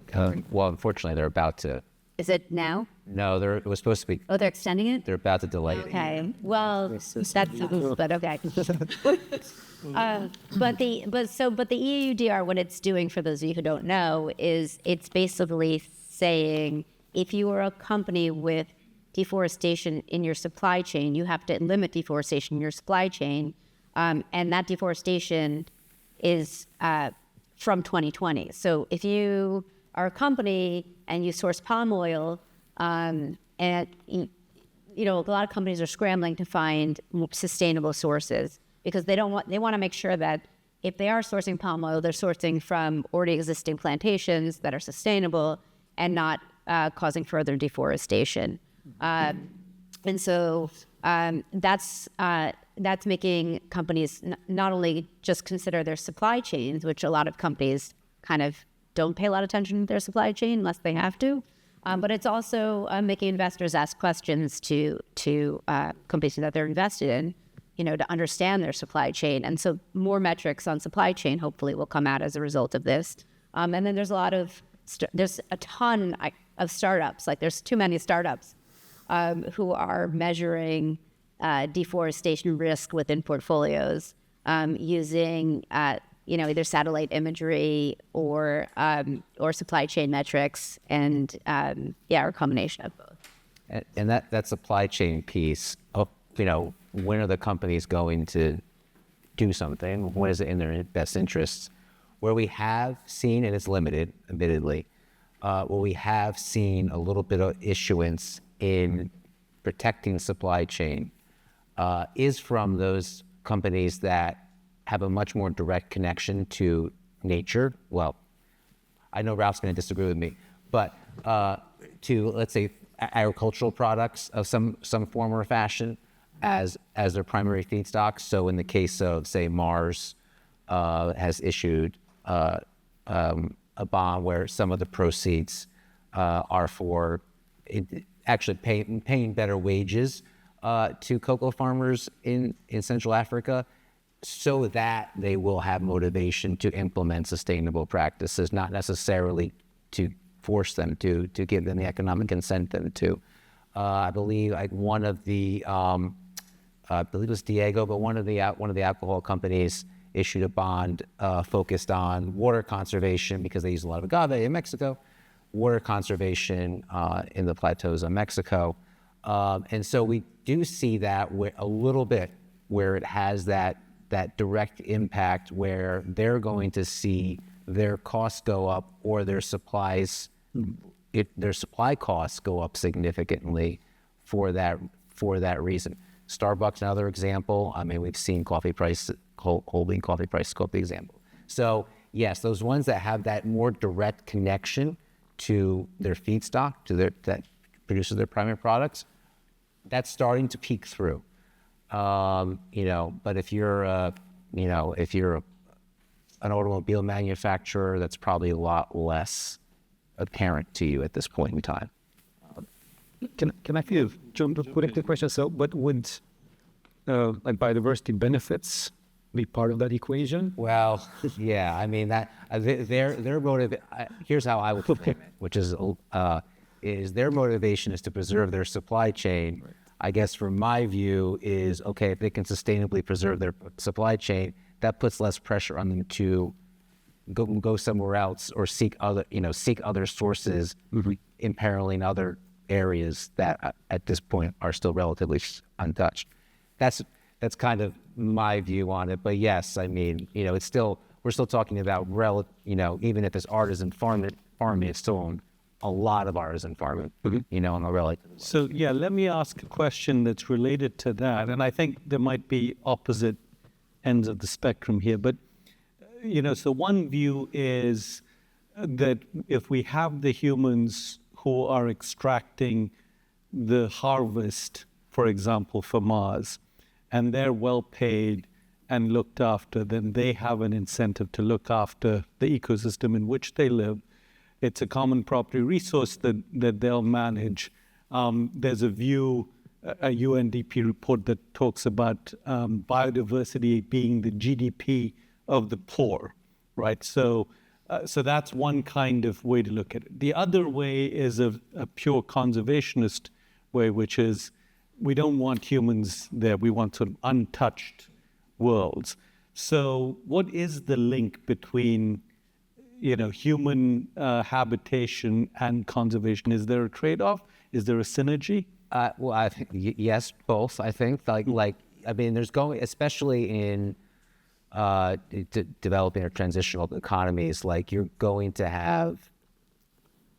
Speaker 6: Well, unfortunately, they're about to.
Speaker 5: Is it now?
Speaker 6: No, it was supposed to be.
Speaker 5: Oh, they're extending it?
Speaker 6: They're about to delay it.
Speaker 5: Okay. Well, but okay. But the EUDR, what it's doing, for those of you who don't know, is it's basically saying if you are a company with deforestation in your supply chain, you have to limit deforestation in your supply chain, and that deforestation is from 2020. So if you are a company and you source palm oil, and a lot of companies are scrambling to find sustainable sources because they want to make sure that if they are sourcing palm oil, they're sourcing from already existing plantations that are sustainable and not causing further deforestation. And so that's making companies not only just consider their supply chains, which a lot of companies kind of don't pay a lot of attention to their supply chain unless they have to, but it's also making investors ask questions to companies that they're invested in, to understand their supply chain. And so more metrics on supply chain hopefully will come out as a result of this. And then there's a ton of startups, like there's too many startups who are measuring deforestation risk within portfolios using either satellite imagery or supply chain metrics, and or a combination of both.
Speaker 6: And that supply chain piece of, when are the companies going to do something? When is it in their best interests? Where we have seen, and it's limited, admittedly, where we have seen a little bit of issuance in protecting supply chain is from those companies that have a much more direct connection to nature. Well, I know Ralph's going to disagree with me, but to, let's say, agricultural products of some form or fashion as their primary feedstocks. So in the case of, say, Mars has issued a bond where some of the proceeds are for actually paying better wages to cocoa farmers in Central Africa, so that they will have motivation to implement sustainable practices, not necessarily to force them to give them the economic incentive to. I believe one of the, I believe it was Diego, but one of the alcohol companies issued a bond focused on water conservation because they use a lot of agave in Mexico, water conservation in the plateaus of Mexico. And so we do see that a little bit where it has that direct impact where they're going to see their costs go up or their supply costs go up significantly for that reason. Starbucks, another example. I mean, we've seen whole bean coffee prices go up, the example. So yes, those ones that have that more direct connection to their feedstock, that produces their primary products, that's starting to peek through. But if you're an automobile manufacturer, that's probably a lot less apparent to you at this point in time.
Speaker 4: Can I put into the question? So, but would like biodiversity benefits be part of that equation?
Speaker 6: Well, yeah. I mean that their motive. Here's how I would frame it, which is their motivation is to preserve their supply chain. Right. I guess from my view is, okay, if they can sustainably preserve their supply chain, that puts less pressure on them to go somewhere else or seek other sources, imperiling other areas that at this point are still relatively untouched. That's kind of my view on it. But yes, I mean, we're still talking about even if it's artisan farming, it's still on a lot of artisan farming, on a relative level.
Speaker 2: So yeah, let me ask a question that's related to that. And I think there might be opposite ends of the spectrum here. But, so one view is that if we have the humans who are extracting the harvest, for example, for Mars, and they're well paid and looked after, then they have an incentive to look after the ecosystem in which they live. It's a common property resource that they'll manage. There's a view a UNDP report that talks about biodiversity being the GDP of the poor, right? So that's one kind of way to look at it. The other way is a pure conservationist way, which is we don't want humans there. We want sort of untouched worlds. So what is the link between, human habitation and conservation? Is there a trade-off? Is there a synergy?
Speaker 6: Well, I think yes, both. I think there's going, especially in developing or transitional economies, like you're going to have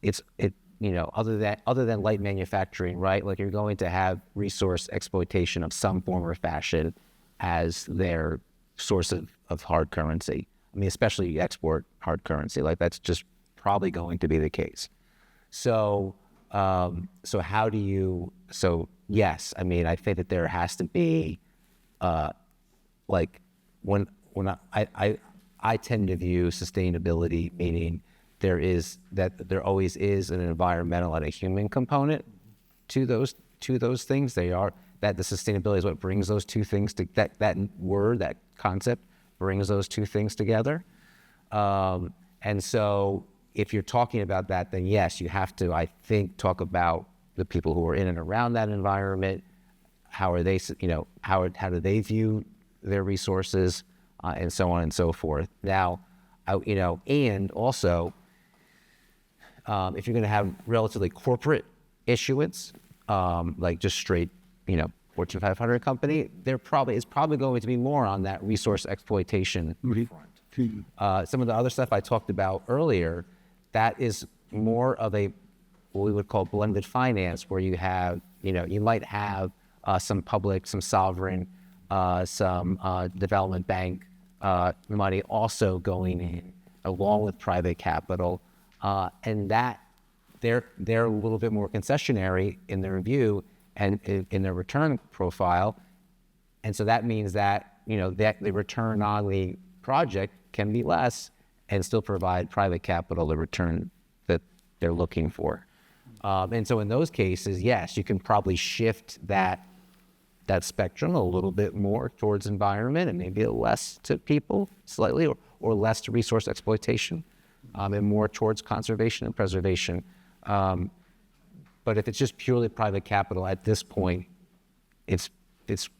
Speaker 6: other than light manufacturing, right? Like you're going to have resource exploitation of some form or fashion as their source of hard currency. I mean, especially you export hard currency, like that's just probably going to be the case. So yes, I mean, I think that there has to be, when I tend to view sustainability, meaning there always is an environmental and a human component to those things. That the sustainability is what brings those two things to that concept brings those two things together. And so if you're talking about that, then yes, you have to, I think, talk about the people who are in and around that environment. How are they, how do they view their resources, and so on and so forth. Now, and also, if you're going to have relatively corporate issuance, like just straight, Fortune 500 company, it's probably going to be more on that resource exploitation front. Some of the other stuff I talked about earlier, that is more of what we would call blended finance, where you have, you might have some public, some sovereign, some development bank money also going in, along with private capital, and that they're a little bit more concessionary in their view and in their return profile, and so that means that that the return on the project can be less and still provide private capital the return that they're looking for. And so in those cases, yes, you can probably shift that spectrum a little bit more towards environment and maybe less to people slightly, or less to resource exploitation, and more towards conservation and preservation. But if it's just purely private capital at this point, it's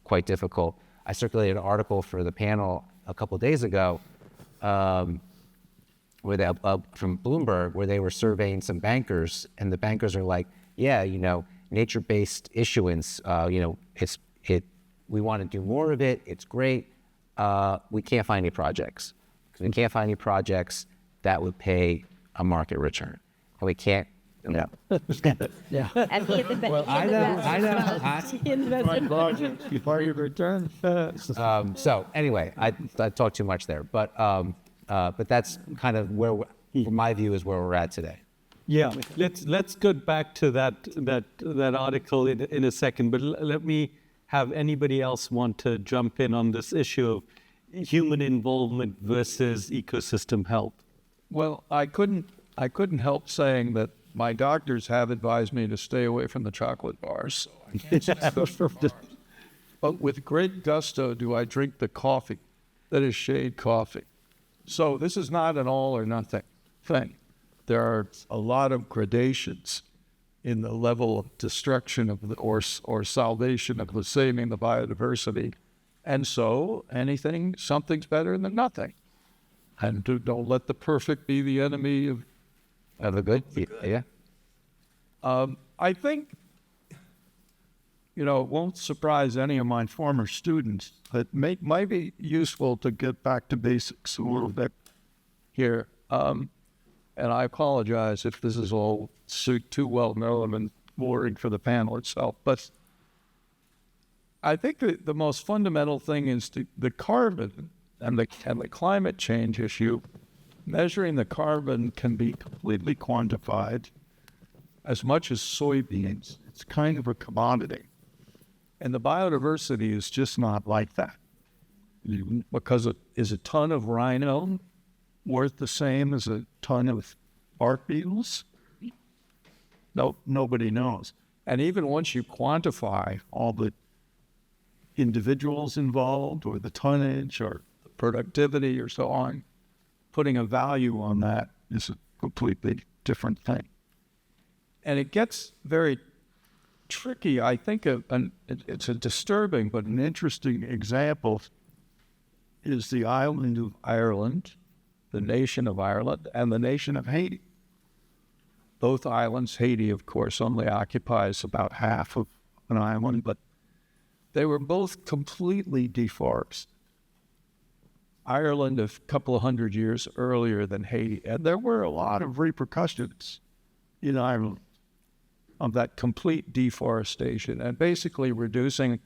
Speaker 6: quite difficult. I circulated an article for the panel a couple of days ago, from Bloomberg, where they were surveying some bankers, and the bankers are like, yeah, nature-based issuance, we want to do more of it. It's great. We can't find any projects. Because we can't find any projects that would pay a market return. And we can't,
Speaker 5: And well,
Speaker 6: I know. So anyway, I talked too much there, but that's kind of where, from my view, is where we're at today.
Speaker 2: Yeah, let's go back to that article in a second, but let me have anybody else want to jump in on this issue of human involvement versus ecosystem health.
Speaker 3: Well, I couldn't help saying that my doctors have advised me to stay away from the chocolate bars, so I can't say those bars. But with great gusto do I drink the coffee that is shade coffee. So this is not an all or nothing thing. There are a lot of gradations in the level of destruction of or salvation of the saving the biodiversity. And so something's better than nothing. And don't let the perfect be the enemy of
Speaker 6: the good. Yeah.
Speaker 3: I think, it won't surprise any of my former students, but might be useful to get back to basics a little bit here. And I apologize if this is all too well known and boring for the panel itself, but I think the most fundamental thing is the carbon and the climate change issue. Measuring the carbon can be completely quantified. As much as soybeans, it's kind of a commodity. And the biodiversity is just not like that. Because is a ton of rhino worth the same as a ton of bark beetles? No, nobody knows. And even once you quantify all the individuals involved or the tonnage or the productivity or so on, putting a value on that is a completely different thing. And it gets very tricky. I think it's a disturbing but an interesting example is the island of Ireland, the nation of Ireland, and the nation of Haiti. Both islands, Haiti, of course, only occupies about half of an island, but they were both completely deforested. Ireland a couple of hundred years earlier than Haiti, and there were a lot of repercussions in Ireland of that complete deforestation and basically reducing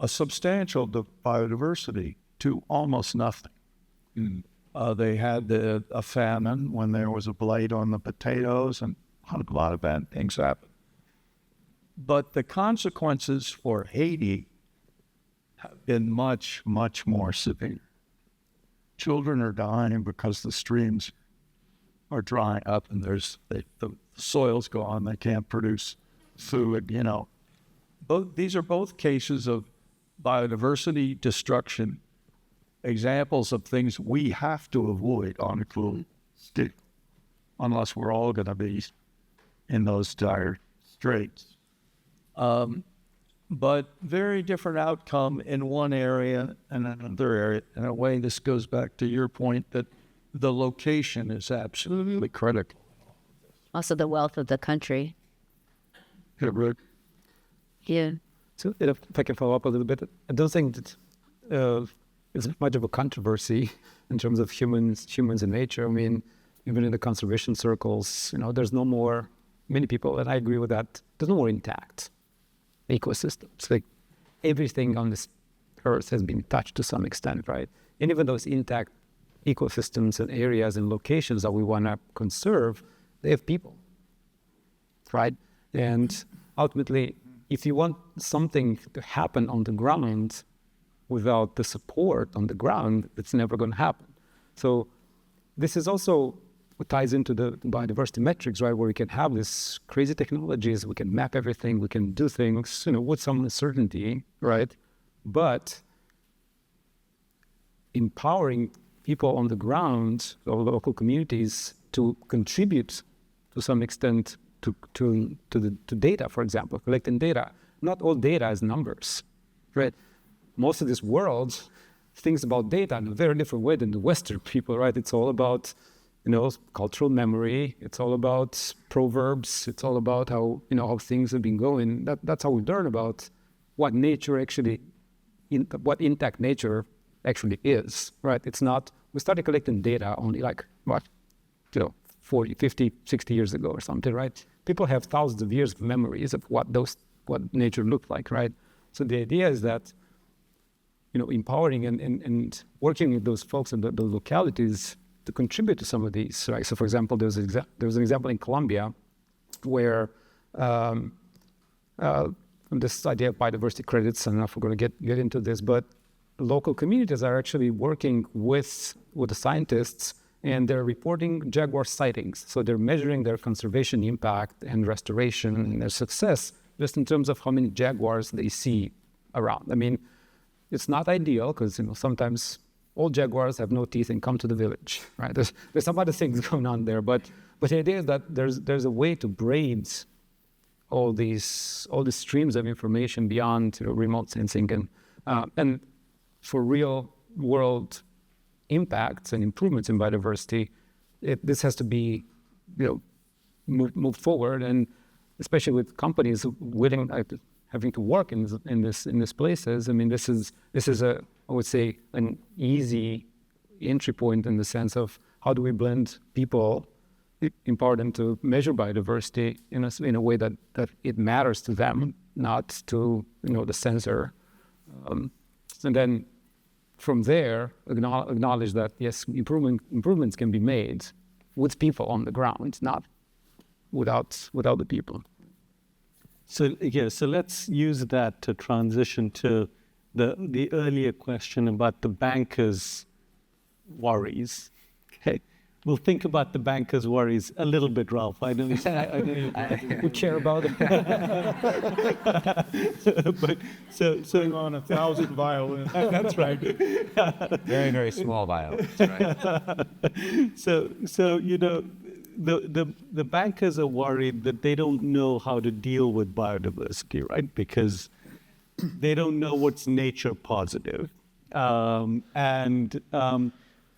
Speaker 3: a substantial biodiversity to almost nothing. They had a famine when there was a blight on the potatoes, and a lot of bad things happened. But the consequences for Haiti have been much, much more severe. Children are dying because the streams are drying up and the soil's gone. They can't produce food, These are both cases of biodiversity destruction, examples of things we have to avoid on a global scale, unless we're all going to be in those dire straits. But very different outcome in one area and another area. In a way, this goes back to your point that the location is absolutely critical.
Speaker 5: Also the wealth of the country.
Speaker 3: Yeah, Rick.
Speaker 5: Yeah.
Speaker 4: So if I can follow up a little bit, I don't think that it's much of a controversy in terms of humans and nature. I mean, even in the conservation circles, there's no more, many people, and I agree with that, there's no more intact ecosystems. Like everything on this earth has been touched to some extent, right? And even those intact ecosystems and areas and locations that we want to conserve, they have people, right? And ultimately, if you want something to happen on the ground without the support on the ground, it's never going to happen. So this is also what ties into the biodiversity metrics, right? Where we can have this crazy technologies, we can map everything, we can do things, with some uncertainty, right? But empowering people on the ground or local communities to contribute to some extent to data, for example, collecting data. Not all data is numbers, right? Most of this world thinks about data in a very different way than the Western people, right? It's all about, cultural memory. It's all about proverbs. It's all about how, how things have been going. That's how we learn about what nature actually, what intact nature actually is, right? It's not, we started collecting data only 40, 50, 60 years ago or something, right? People have thousands of years of memories of what nature looked like, right? So the idea is that, empowering and working with those folks in the localities to contribute to some of these, right? So for example, there was an example in Colombia where this idea of biodiversity credits, I don't know if we're going to get into this, but local communities are actually working with the scientists, and they're reporting jaguar sightings. So they're measuring their conservation impact and restoration and their success just in terms of how many jaguars they see around. I mean, it's not ideal because sometimes all jaguars have no teeth and come to the village, right? There's some other things going on there, but the idea is that there's a way to braid all these streams of information beyond remote sensing and for real world impacts and improvements in biodiversity, this has to be moved forward, and especially with companies willing having to work in this places. I mean, this is I would say an easy entry point in the sense of how do we blend people, empower them to measure biodiversity in a way that it matters to them, not to the sensor, and then from there acknowledge that yes, improvements can be made with people on the ground, not without the people.
Speaker 2: So let's use that to transition to the earlier question about the bankers' worries. Okay, we'll think about the bankers' worries a little bit, Ralph. I know you care about it. But
Speaker 3: Bring on 1,000 violins.
Speaker 2: that's right.
Speaker 6: Very, very small violence, right?
Speaker 2: So the bankers are worried that they don't know how to deal with biodiversity, right? Because they don't know what's nature positive.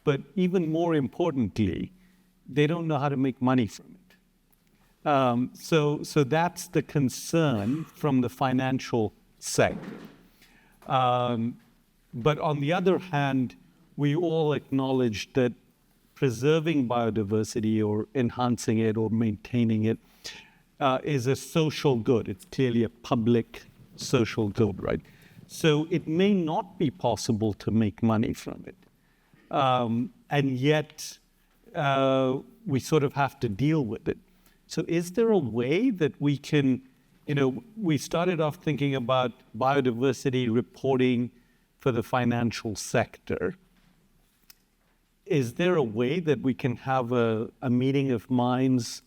Speaker 2: But even more importantly, they don't know how to make money from it. So that's the concern from the financial sector. But on the other hand, we all acknowledge that preserving biodiversity or enhancing it or maintaining it is a social good. It's clearly a public social good, right? So it may not be possible to make money from it. And yet we sort of have to deal with it. So is there a way that we can, we started off thinking about biodiversity reporting for the financial sector. Is there a way that we can have a meeting of minds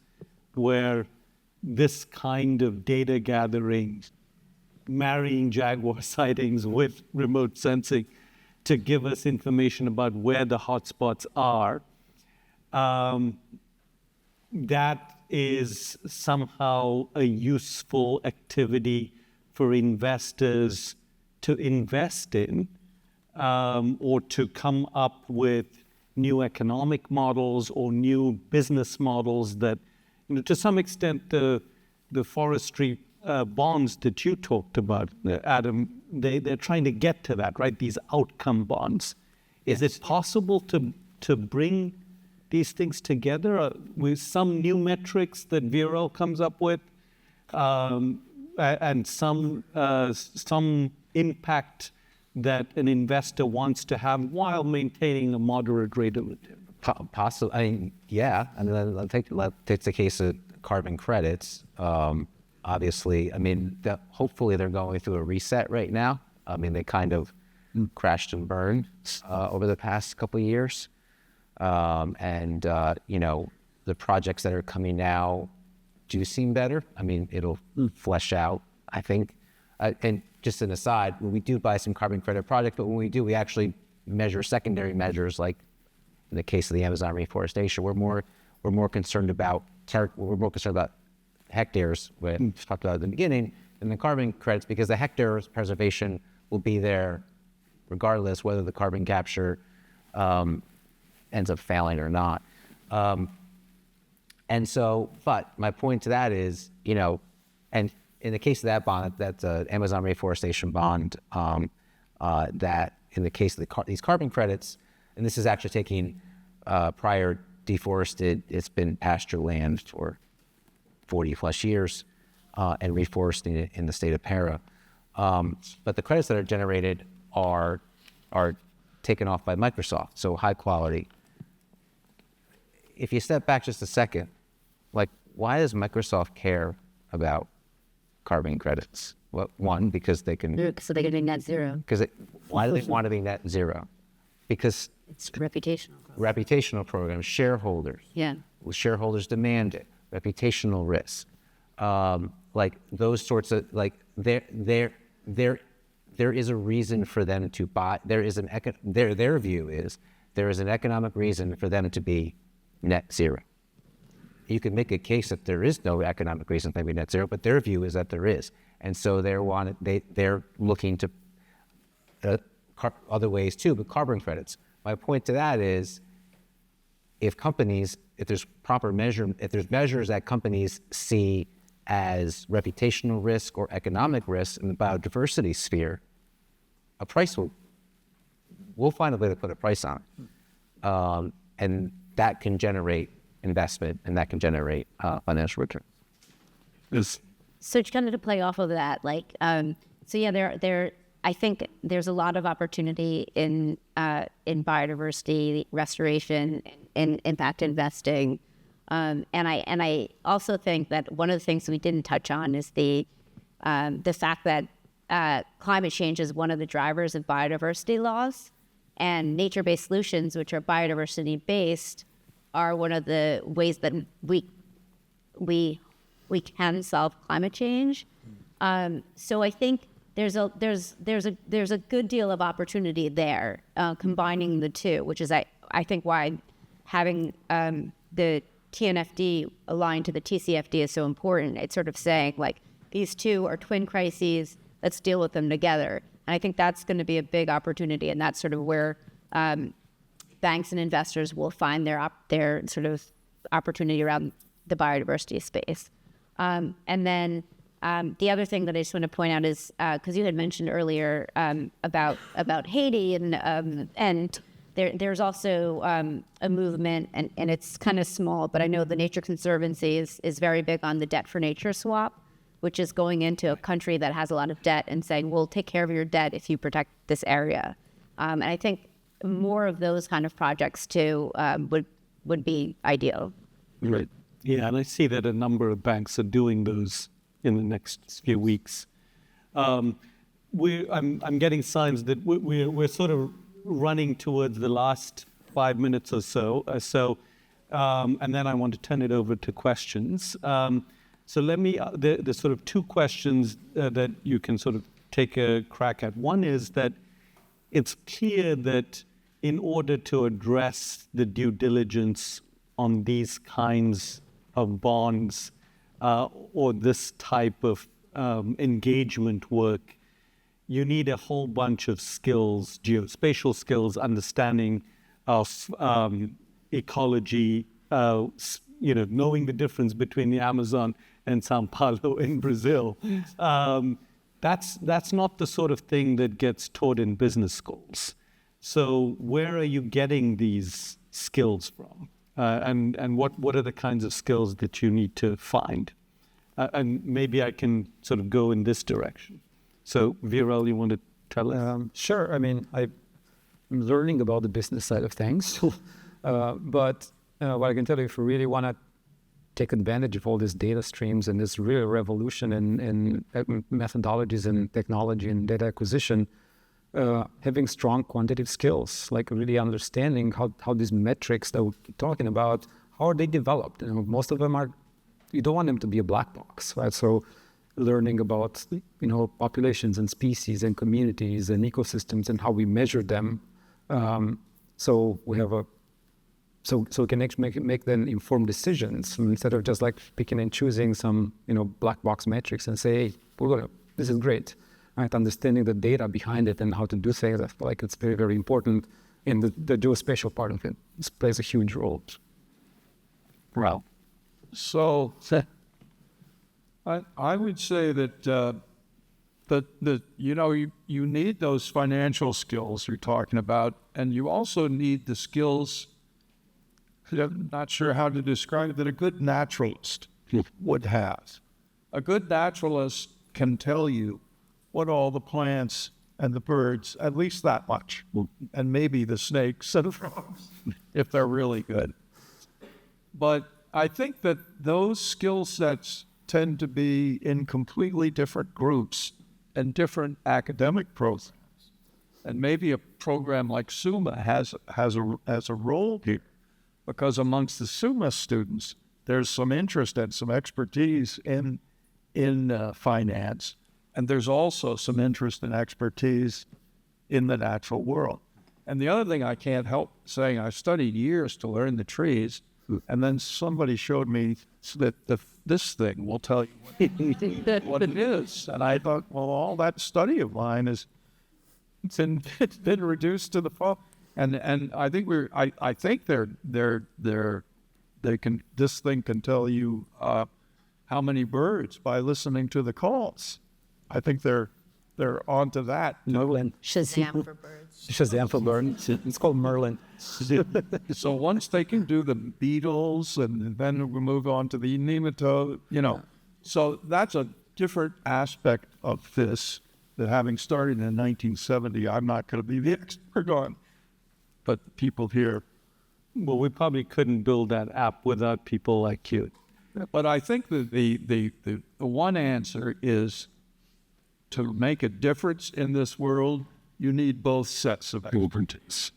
Speaker 2: where this kind of data gathering, marrying jaguar sightings with remote sensing to give us information about where the hotspots are, that is somehow a useful activity for investors to invest in, or to come up with new economic models or new business models that, to some extent, the forestry bonds that you talked about, Adam, they're trying to get to that, right? These outcome bonds. Is it possible to bring these things together with some new metrics that Vero comes up with, and some impact that an investor wants to have while maintaining a moderate rate of return?
Speaker 6: Possibly. I mean, yeah. And then let's take the case of carbon credits. Obviously, I mean, hopefully they're going through a reset right now. I mean, they kind of crashed and burned over the past couple of years. The projects that are coming now do seem better. I mean, it'll flesh out, I think. And just an aside, when we do buy some carbon credit projects, but when we do, we actually measure secondary measures, like in the case of the Amazon reforestation. We're more concerned about hectares, which we talked about at the beginning, than the carbon credits, because the hectares preservation will be there regardless whether the carbon capture ends up failing or not. But my point to that is, and in the case of that bond, that's an Amazon reforestation bond, that in the case of these carbon credits, and this is actually taking prior deforested, it's been pasture land for 40 plus years, and reforesting it in the state of Para. But the credits that are generated are taken off by Microsoft, so high quality. If you step back just a second, like, why does Microsoft care about carbon credits? Well, one, because they can...
Speaker 5: So they can be net zero.
Speaker 6: Why do they want to be net zero? Because...
Speaker 5: It's reputational.
Speaker 6: Reputational programs, shareholders.
Speaker 5: Yeah.
Speaker 6: Shareholders demand it. Reputational risk. Like those sorts of, like, there is a reason for them to buy. Their view is there is an economic reason for them to be net zero. You can make a case that there is no economic reason for them to be net zero, but their view is that there is, and so they're looking to other ways too, but carbon credits. My point to that is, if there's measures that companies see as reputational risk or economic risk in the biodiversity sphere, a price we'll find a way to put a price on it. And that can generate investment, and that can generate financial returns.
Speaker 5: So kind of to play off of that, I think there's a lot of opportunity in biodiversity restoration and impact investing, and I also think that one of the things we didn't touch on is the fact that climate change is one of the drivers of biodiversity loss, and nature-based solutions, which are biodiversity-based, are one of the ways that we can solve climate change. So I think there's a good deal of opportunity there, combining the two, which is I think why having the TNFD aligned to the TCFD is so important. It's sort of saying, like, these two are twin crises, let's deal with them together. And I think that's going to be a big opportunity, and that's sort of where banks and investors will find their sort of opportunity around the biodiversity space. And then the other thing that I just want to point out is, because you had mentioned earlier about Haiti, and there's also a movement, and it's kind of small, but I know the Nature Conservancy is very big on the debt for nature swap, which is going into a country that has a lot of debt and saying, we'll take care of your debt if you protect this area. And I think more of those kind of projects too would be ideal.
Speaker 2: Right. Yeah, and I see that a number of banks are doing those in the next few weeks. I'm getting signs that we're sort of running towards the last 5 minutes or so. And then I want to turn it over to questions. So let me, there's sort of two questions that you can sort of take a crack at. One is that it's clear that in order to address the due diligence on these kinds of bonds or this type of engagement work, you need a whole bunch of skills, geospatial skills, understanding of ecology, knowing the difference between the Amazon and Sao Paulo in Brazil. That's not the sort of thing that gets taught in business schools. So where are you getting these skills from? And what are the kinds of skills that you need to find? And maybe I can sort of go in this direction. So Viral, you want to tell us?
Speaker 4: Sure. I mean, I'm learning about the business side of things. But what I can tell you, if you really want to take advantage of all these data streams and this real revolution in methodologies and technology and data acquisition, having strong quantitative skills, like really understanding how these metrics that we're talking about, how are they developed? Most of them you don't want them to be a black box, right? So learning about, populations and species and communities and ecosystems and how we measure them. So we have so we can actually make then informed decisions instead of just like picking and choosing some, black box metrics and say, hey, this is great. Right, understanding the data behind it and how to do things, I feel like it's very, very important. In the geospatial part of it, this plays a huge role.
Speaker 6: Wow.
Speaker 3: So I would say that you need those financial skills you're talking about, and you also need the skills. I'm not sure how to describe it, that a good naturalist would have. A good naturalist can tell you what all the plants and the birds, at least that much, and maybe the snakes and the frogs, if they're really good. But I think that those skill sets tend to be in completely different groups and different academic programs. And maybe a program like SUMA has a role here, because amongst the SUMA students, there's some interest and some expertise in finance. And there's also some interest and expertise in the natural world. And the other thing I can't help saying, I studied years to learn the trees, and then somebody showed me that this thing will tell you what it is. And I thought, well, all that study of mine it's been reduced to the fall. And I think I think this thing can tell you how many birds by listening to the calls. I think they're onto that.
Speaker 4: Merlin.
Speaker 5: Shazam for birds.
Speaker 4: Shazam for birds. It's called Merlin.
Speaker 3: So once they can do the beetles, and then we move on to the nematode, So that's a different aspect of this that, having started in 1970, I'm not going to be the expert on. But the people here.
Speaker 2: Well, we probably couldn't build that app without people like you.
Speaker 3: But I think that the one answer is, to make a difference in this world, you need both sets of expertise.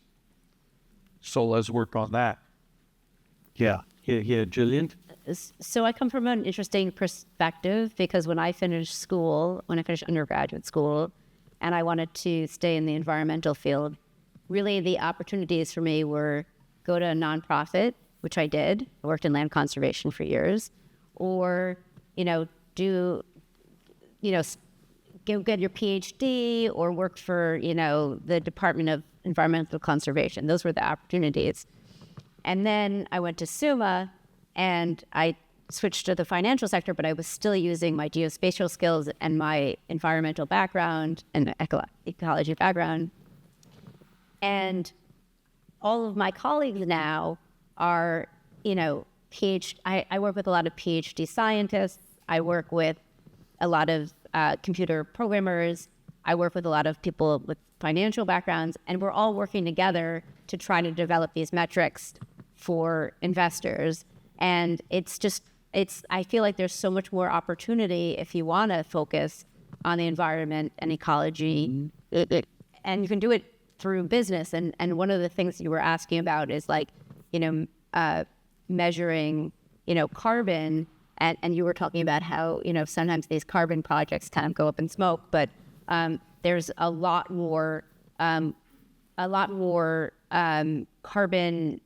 Speaker 3: So let's work on that.
Speaker 2: Yeah. Here, Jillian.
Speaker 5: So I come from an interesting perspective because when I finished undergraduate school, and I wanted to stay in the environmental field, really the opportunities for me were go to a nonprofit, which I did. I worked in land conservation for years, or, go get your PhD or work for, the Department of Environmental Conservation. Those were the opportunities. And then I went to SUMA and I switched to the financial sector, but I was still using my geospatial skills and my environmental background and ecology background. And all of my colleagues now are, I work with a lot of PhD scientists. I work with a lot of computer programmers. I work with a lot of people with financial backgrounds, and we're all working together to try to develop these metrics for investors. And I feel like there's so much more opportunity if you want to focus on the environment and ecology, and you can do it through business. And one of the things you were asking about is measuring, carbon, and you were talking about how, sometimes these carbon projects kind of go up in smoke, but there's a lot more carbon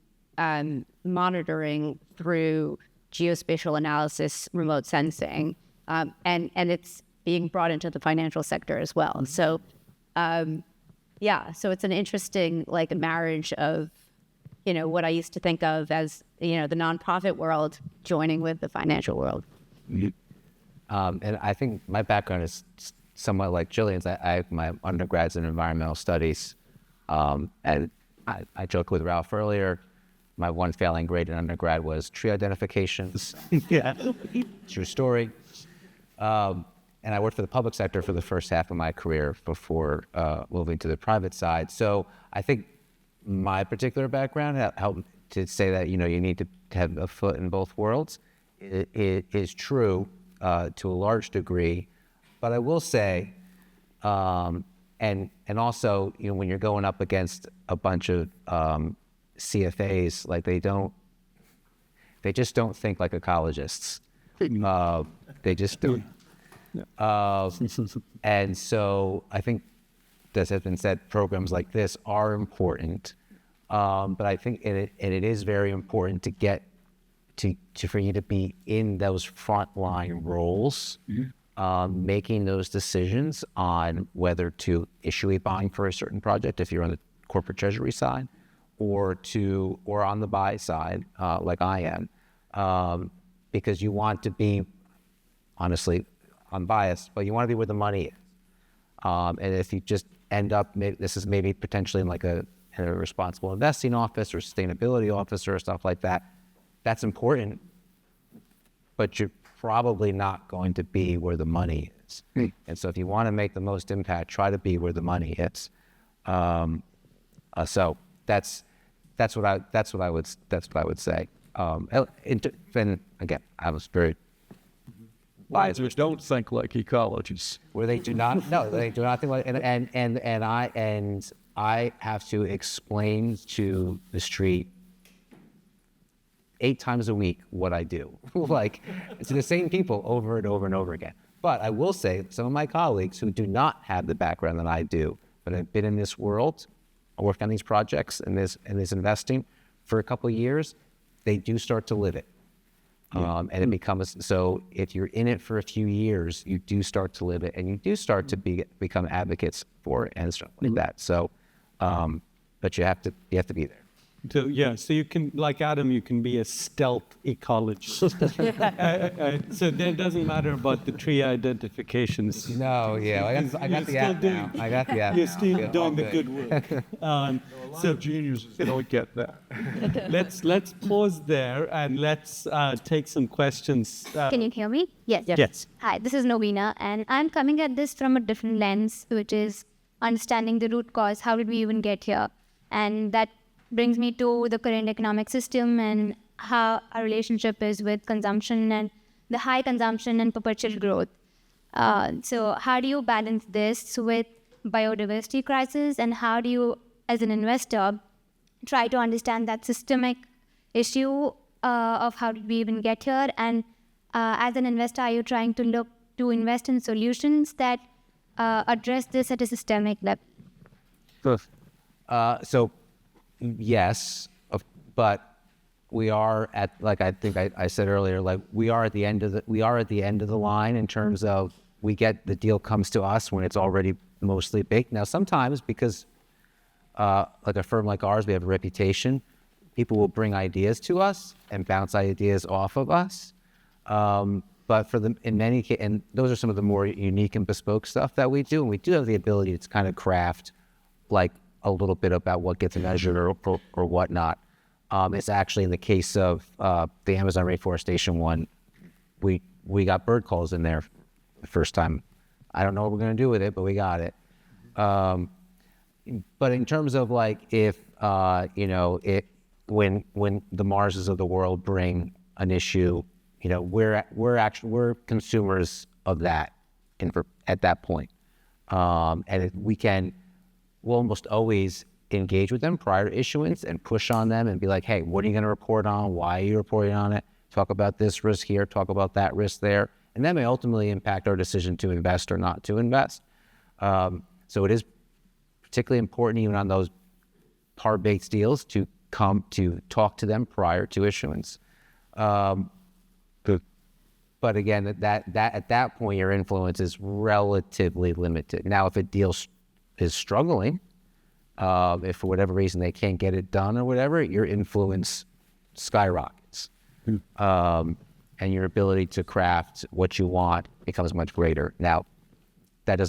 Speaker 5: monitoring through geospatial analysis, remote sensing, and it's being brought into the financial sector as well. So, so it's an interesting marriage of, what I used to think of as, the nonprofit world joining with the financial world.
Speaker 6: And I think my background is somewhat like Jillian's. My undergrad's in environmental studies, and I joked with Ralph earlier. My one failing grade in undergrad was tree identifications.
Speaker 2: Yeah.
Speaker 6: True story. And I worked for the public sector for the first half of my career before moving to the private side. So I think my particular background helped to say that, you need to have a foot in both worlds. It is true to a large degree, but I will say, and also, when you're going up against a bunch of CFAs, they just don't think like ecologists. They just don't. And so I think, as has been said, programs like this are important. But I think it is very important to get for you to be in those frontline roles, making those decisions on whether to issue a bond for a certain project if you're on the corporate treasury side, or on the buy side, like I am, because you want to be, honestly, unbiased, but you want to be where the money is. And if you just end up, this is maybe potentially in a responsible investing office or sustainability office or stuff like that, that's important, but you're probably not going to be where the money is. And so if you want to make the most impact, try to be where the money is. So that's what I would say. And again, I was very
Speaker 3: Advisors don't think like ecologists.
Speaker 6: where they do not think like, and I have to explain to the street 8 times a week what I do. It's the same people over and over and over again. But I will say, some of my colleagues who do not have the background that I do, but have been in this world, working on these projects and this investing for a couple of years, they do start to live it. And it becomes, so if you're in it for a few years, you do start to live it, and you do start to become advocates for it and stuff like that. So, but you have to be there.
Speaker 2: So you can, like Adam, you can be a stealth ecologist. So it doesn't matter about the tree identifications.
Speaker 6: No, I got the app now. I got the app.
Speaker 2: You're still doing the good work.
Speaker 3: So geniuses don't get that.
Speaker 2: Let's pause there and let's take some questions.
Speaker 7: Can you hear me? Yes.
Speaker 2: Yes.
Speaker 7: Hi, this is Novena, and I'm coming at this from a different lens, which is understanding the root cause. How did we even get here? And that brings me to the current economic system and how our relationship is with consumption and the high consumption and perpetual growth. So how do you balance this with biodiversity crisis, and how do you, as an investor, try to understand that systemic issue of how did we even get here? And as an investor, are you trying to look to invest in solutions that address this at a systemic level?
Speaker 6: So yes, but we are at, like I think I said earlier, like we are at the end of the line in terms of the deal comes to us when it's already mostly baked. Now sometimes because like a firm like ours, we have a reputation, people will bring ideas to us and bounce ideas off of us. But in many cases, and those are some of the more unique and bespoke stuff that we do, and we do have the ability to kind of craft like a little bit about what gets measured or whatnot. It's actually in the case of the Amazon reforestation one, we got bird calls in there the first time. I don't know what we're going to do with it, but we got it. But in terms of like if when the Marses of the world bring an issue, we're consumers of that at that point, and we'll almost always engage with them prior to issuance and push on them and be like, hey, what are you going to report on? Why are you reporting on it? Talk about this risk here, talk about that risk there. And that may ultimately impact our decision to invest or not to invest. So it is particularly important even on those par-baked deals to come to talk to them prior to issuance. But again, that at that point, your influence is relatively limited. Now, if a deal is struggling, if for whatever reason they can't get it done or whatever, your influence skyrockets. And your ability to craft what you want becomes much greater. Now, that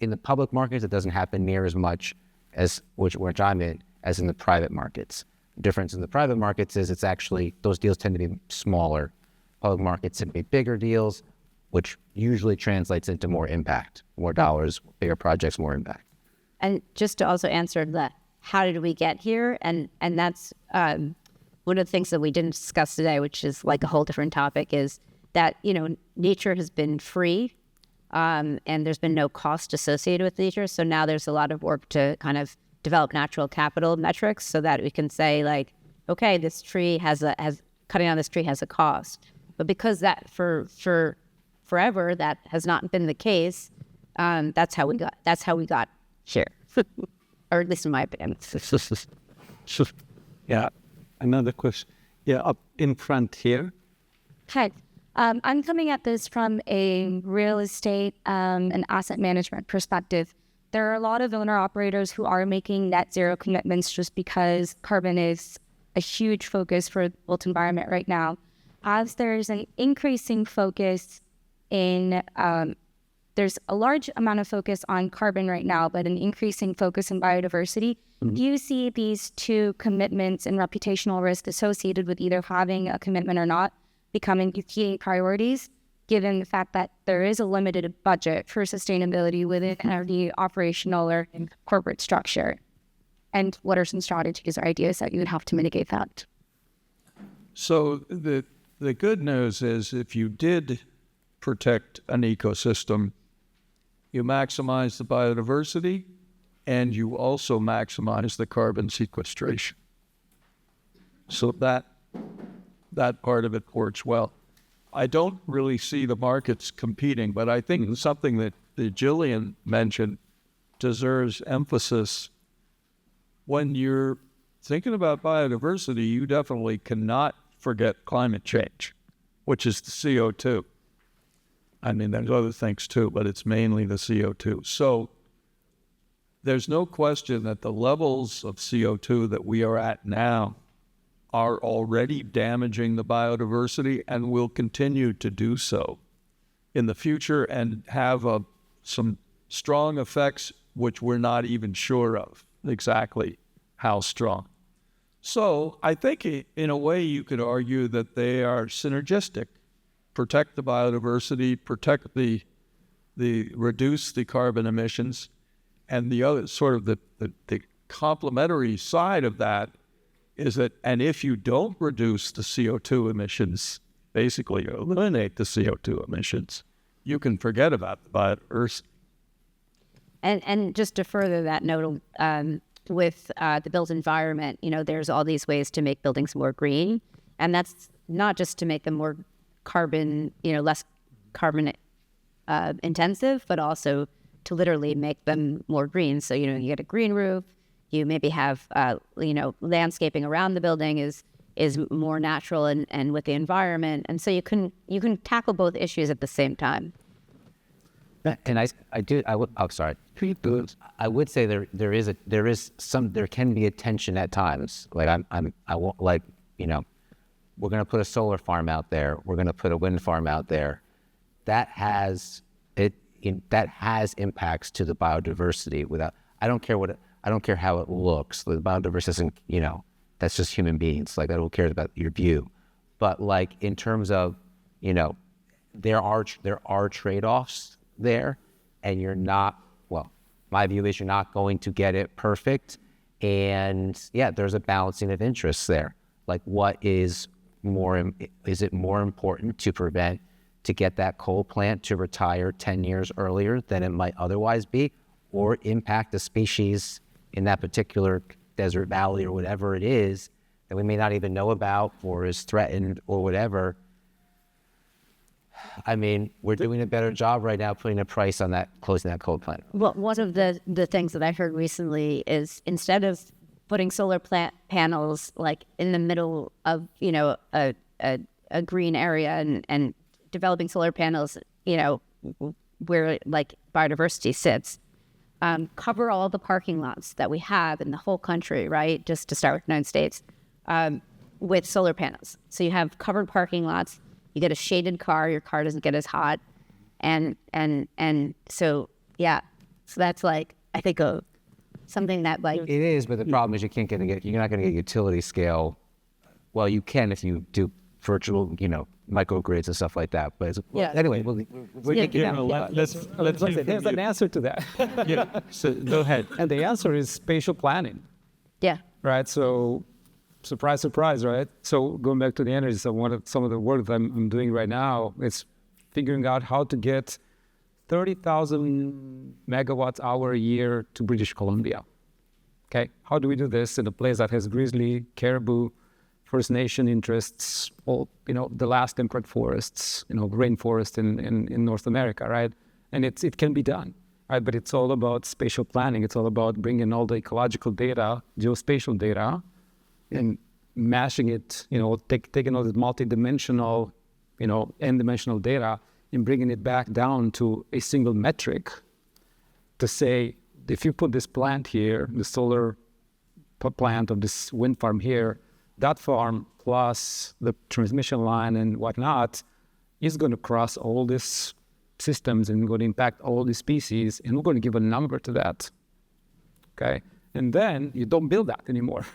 Speaker 6: in the public markets, it doesn't happen near as much as which I'm in as in the private markets. The difference in the private markets is it's actually, those deals tend to be smaller. Public markets tend to be bigger deals, which usually translates into more impact, more dollars, bigger projects, more impact.
Speaker 5: And just to also answer that, how did we get here? And that's one of the things that we didn't discuss today, which is like a whole different topic, is that, nature has been free and there's been no cost associated with nature. So now there's a lot of work to kind of develop natural capital metrics so that we can say like, okay, this tree cutting down this tree has a cost. But because that for forever, that has not been the case, that's how we got here, or at least in my opinion.
Speaker 2: Yeah, another question. Yeah, up in front here.
Speaker 8: Hi, I'm coming at this from a real estate and asset management perspective. There are a lot of owner-operators who are making net zero commitments just because carbon is a huge focus for the built environment right now. As there's an increasing focus there's a large amount of focus on carbon right now, but an increasing focus in biodiversity. Mm-hmm. Do you see these two commitments and reputational risk associated with either having a commitment or not becoming key priorities, given the fact that there is a limited budget for sustainability within the operational or corporate structure? And what are some strategies or ideas that you would have to mitigate that?
Speaker 3: So the good news is if you did protect an ecosystem, you maximize the biodiversity and you also maximize the carbon sequestration. So that part of it works well. I don't really see the markets competing, but I think something that Jillian mentioned deserves emphasis. When you're thinking about biodiversity, you definitely cannot forget climate change, which is the CO2. I mean, there's other things too, but it's mainly the CO2. So there's no question that the levels of CO2 that we are at now are already damaging the biodiversity and will continue to do so in the future and have some strong effects which we're not even sure of exactly how strong. So I think in a way you could argue that they are synergistic. Protect the biodiversity, protect reduce the carbon emissions, and the other sort of the complementary side of that is that, and if you don't reduce the CO2 emissions, basically eliminate the CO2 emissions, you can forget about the biodiversity.
Speaker 5: And just to further that note, with the built environment, there's all these ways to make buildings more green. And that's not just to make them more carbon, less carbon intensive, but also to literally make them more green. So, you get a green roof, you maybe have, landscaping around the building is more natural and with the environment. And so you can tackle both issues at the same time.
Speaker 6: And I would say there can be a tension at times. Like I won't, like, we're going to put a solar farm out there. We're going to put a wind farm out there. That has impacts to the biodiversity. I don't care how it looks. The biodiversity isn't, that's just human beings. Like, I don't care about your view. But like, in terms of, there are trade-offs there, and my view is you're not going to get it perfect. And yeah, there's a balancing of interests there. Like, is it more important to get that coal plant to retire 10 years earlier than it might otherwise be, or impact a species in that particular desert valley or whatever it is that we may not even know about or is threatened or whatever? I mean, we're doing a better job right now putting a price on closing that coal plant.
Speaker 5: Well, one of the things that I heard recently is, instead of putting solar panels like in the middle of, a green area and developing solar panels, where like biodiversity sits, cover all the parking lots that we have in the whole country, right? Just to start with the United States, with solar panels. So you have covered parking lots, you get a shaded car, your car doesn't get as hot. And so, yeah, so that's like, I think something that like.
Speaker 6: It is, but the problem is you're not going to get utility scale. Well, you can if you do virtual, microgrids and stuff like that. But anyway, we're thinking
Speaker 2: Let's there's an answer to that.
Speaker 3: Yeah. So go ahead.
Speaker 2: And the answer is spatial planning.
Speaker 5: Yeah.
Speaker 2: Right. So, surprise, surprise, right? So going back to the energy, so some of the work that I'm doing right now is figuring out how to get 30,000 megawatts hour a year to British Columbia. Okay. How do we do this in a place that has grizzly, caribou, First Nation interests, the last temperate forests, rainforest in North America, right? And it can be done, right? But it's all about spatial planning. It's all about bringing all the ecological data, geospatial data, and mashing it, taking all this multi-dimensional, n-dimensional data and bringing it back down to a single metric to say, if you put this plant here, the solar plant of this wind farm here, that farm plus the transmission line and whatnot is going to cross all these systems and going to impact all these species, and we're going to give a number to that, okay? And then you don't build that anymore,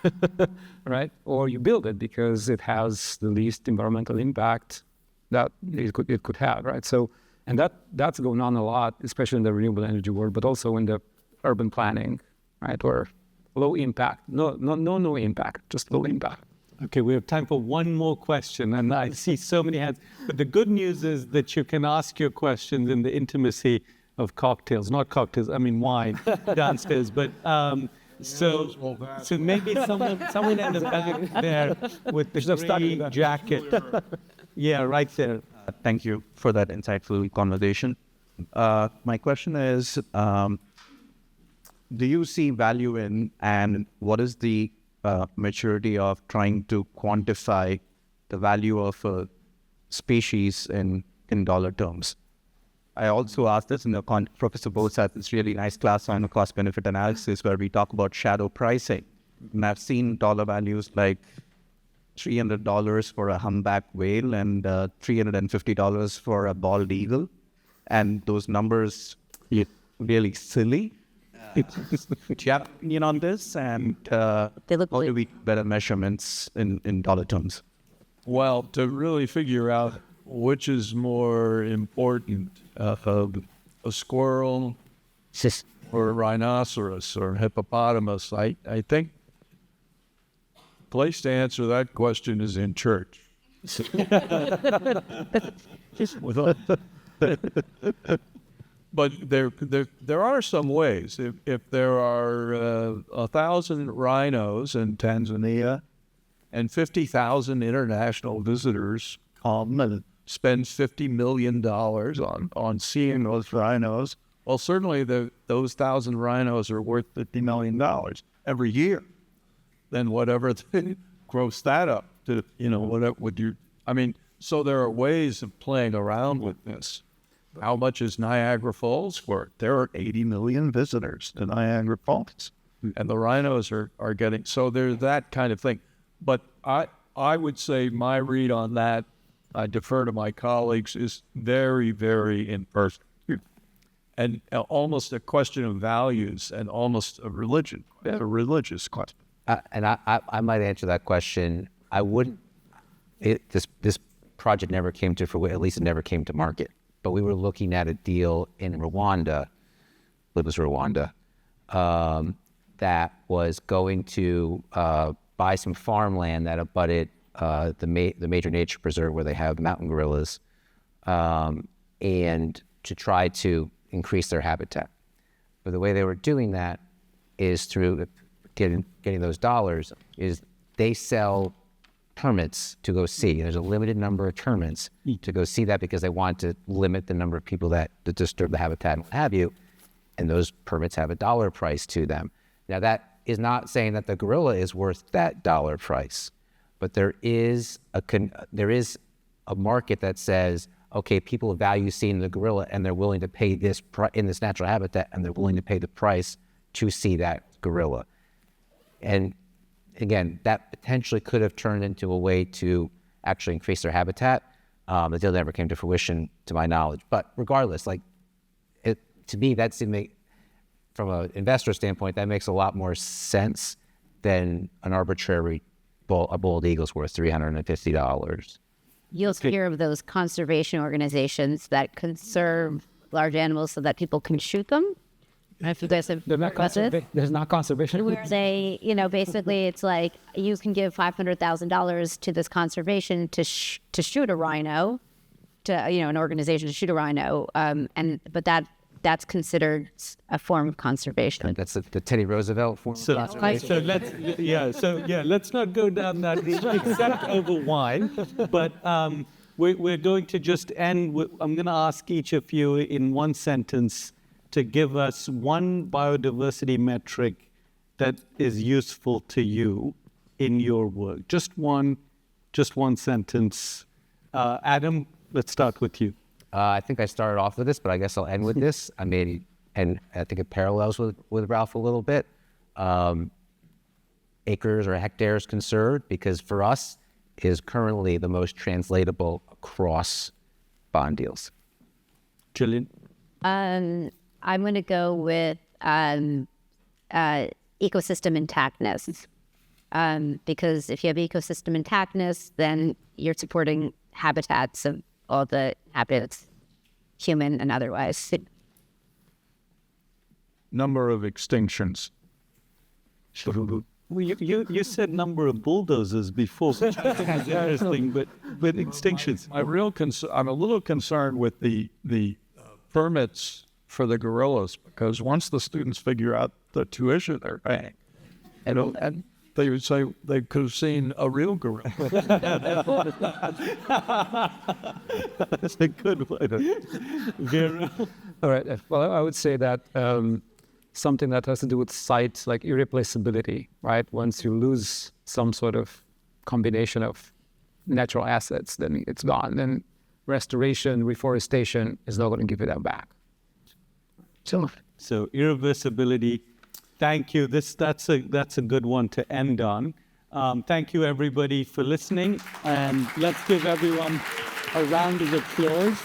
Speaker 2: right? Or you build it because it has the least environmental impact that it could have, right? So, and that's going on a lot, especially in the renewable energy world, but also in the urban planning, right? Or low impact, no impact, just low impact. Okay, we have time for one more question, and I see so many hands. But the good news is that you can ask your questions in the intimacy of cocktails, not cocktails, I mean wine downstairs. But so maybe someone in the back there with the green jacket. Yeah, right there.
Speaker 9: Thank you for that insightful conversation. My question is, do you see value in, and what is the maturity of trying to quantify the value of a species in dollar terms? I also asked this in the Professor Bose had this really nice class on cost-benefit analysis where we talk about shadow pricing. And I've seen dollar values like $300 for a humpback whale and $350 for a bald eagle. And those numbers are really silly. Do you have an opinion on this? And how do we do better measurements in dollar terms?
Speaker 3: Well, to really figure out which is more important, a squirrel or a rhinoceros or hippopotamus, I think the place to answer that question is in church. But there are some ways. If there are 1,000 rhinos in Tanzania, and 50,000 international visitors come and spend $50 million on seeing those rhinos. Well, certainly those 1,000 rhinos are worth $50 million every year. Then whatever they gross that up to, what would you, so there are ways of playing around with this. How much is Niagara Falls worth? There are 80 million visitors to Niagara Falls, and the rhinos are getting, so there's that kind of thing. But I would say my read on that, I defer to my colleagues, is very, very imperfect. And almost a question of values and almost a religious question.
Speaker 6: I might answer that question. I wouldn't. This project never came to fruition. At least it never came to market. But we were looking at a deal in Rwanda. It was Rwanda that was going to buy some farmland that abutted the major nature preserve where they have mountain gorillas, and to try to increase their habitat. But the way they were doing that is through getting those dollars, is they sell permits to go see. There's a limited number of permits to go see that because they want to limit the number of people that disturb the habitat and what have you. And those permits have a dollar price to them. Now that is not saying that the gorilla is worth that dollar price, but there is a market that says, okay, people value seeing the gorilla and they're willing to pay this in this natural habitat, and they're willing to pay the price to see that gorilla. And again, that potentially could have turned into a way to actually increase their habitat. The deal never came to fruition, to my knowledge. But regardless, to me, that's from an investor standpoint, that makes a lot more sense than an arbitrary a bald eagle's worth $350.
Speaker 5: You'll hear of those conservation organizations that conserve large animals so that people can shoot them. If you guys have
Speaker 4: There's not conservation.
Speaker 5: where they, basically it's like you can give $500,000 to this conservation to shoot a rhino, to an organization to shoot a rhino, but that's considered a form of conservation.
Speaker 6: That's the Teddy Roosevelt form of conservation.
Speaker 2: Let's not go down that route except over wine. But we're going to just end with, I'm going to ask each of you in one sentence to give us one biodiversity metric that is useful to you in your work. Just one sentence. Adam, let's start with you.
Speaker 6: I think I started off with this, but I guess I'll end with this. And I think it parallels with Ralph a little bit. Acres or hectares conserved, because for us is currently the most translatable across bond deals.
Speaker 2: Jillian?
Speaker 5: I'm going to go with ecosystem intactness, because if you have ecosystem intactness, then you're supporting habitats of all the habitats, human and otherwise.
Speaker 3: Number of extinctions.
Speaker 2: Well, you said number of bulldozers before, which I think is interesting, but extinctions.
Speaker 3: I'm a little concerned with the permits for the gorillas, because once the students figure out the tuition they're paying, and they would say they could have seen a real gorilla.
Speaker 2: That's a good one. Vera?
Speaker 4: All right. Well, I would say that something that has to do with site, like irreplaceability, right? Once you lose some sort of combination of natural assets, then it's gone. Then restoration, reforestation is not going to give you that back.
Speaker 2: So irreversibility. Thank you. That's a good one to end on. Thank you everybody for listening, and let's give everyone a round of applause.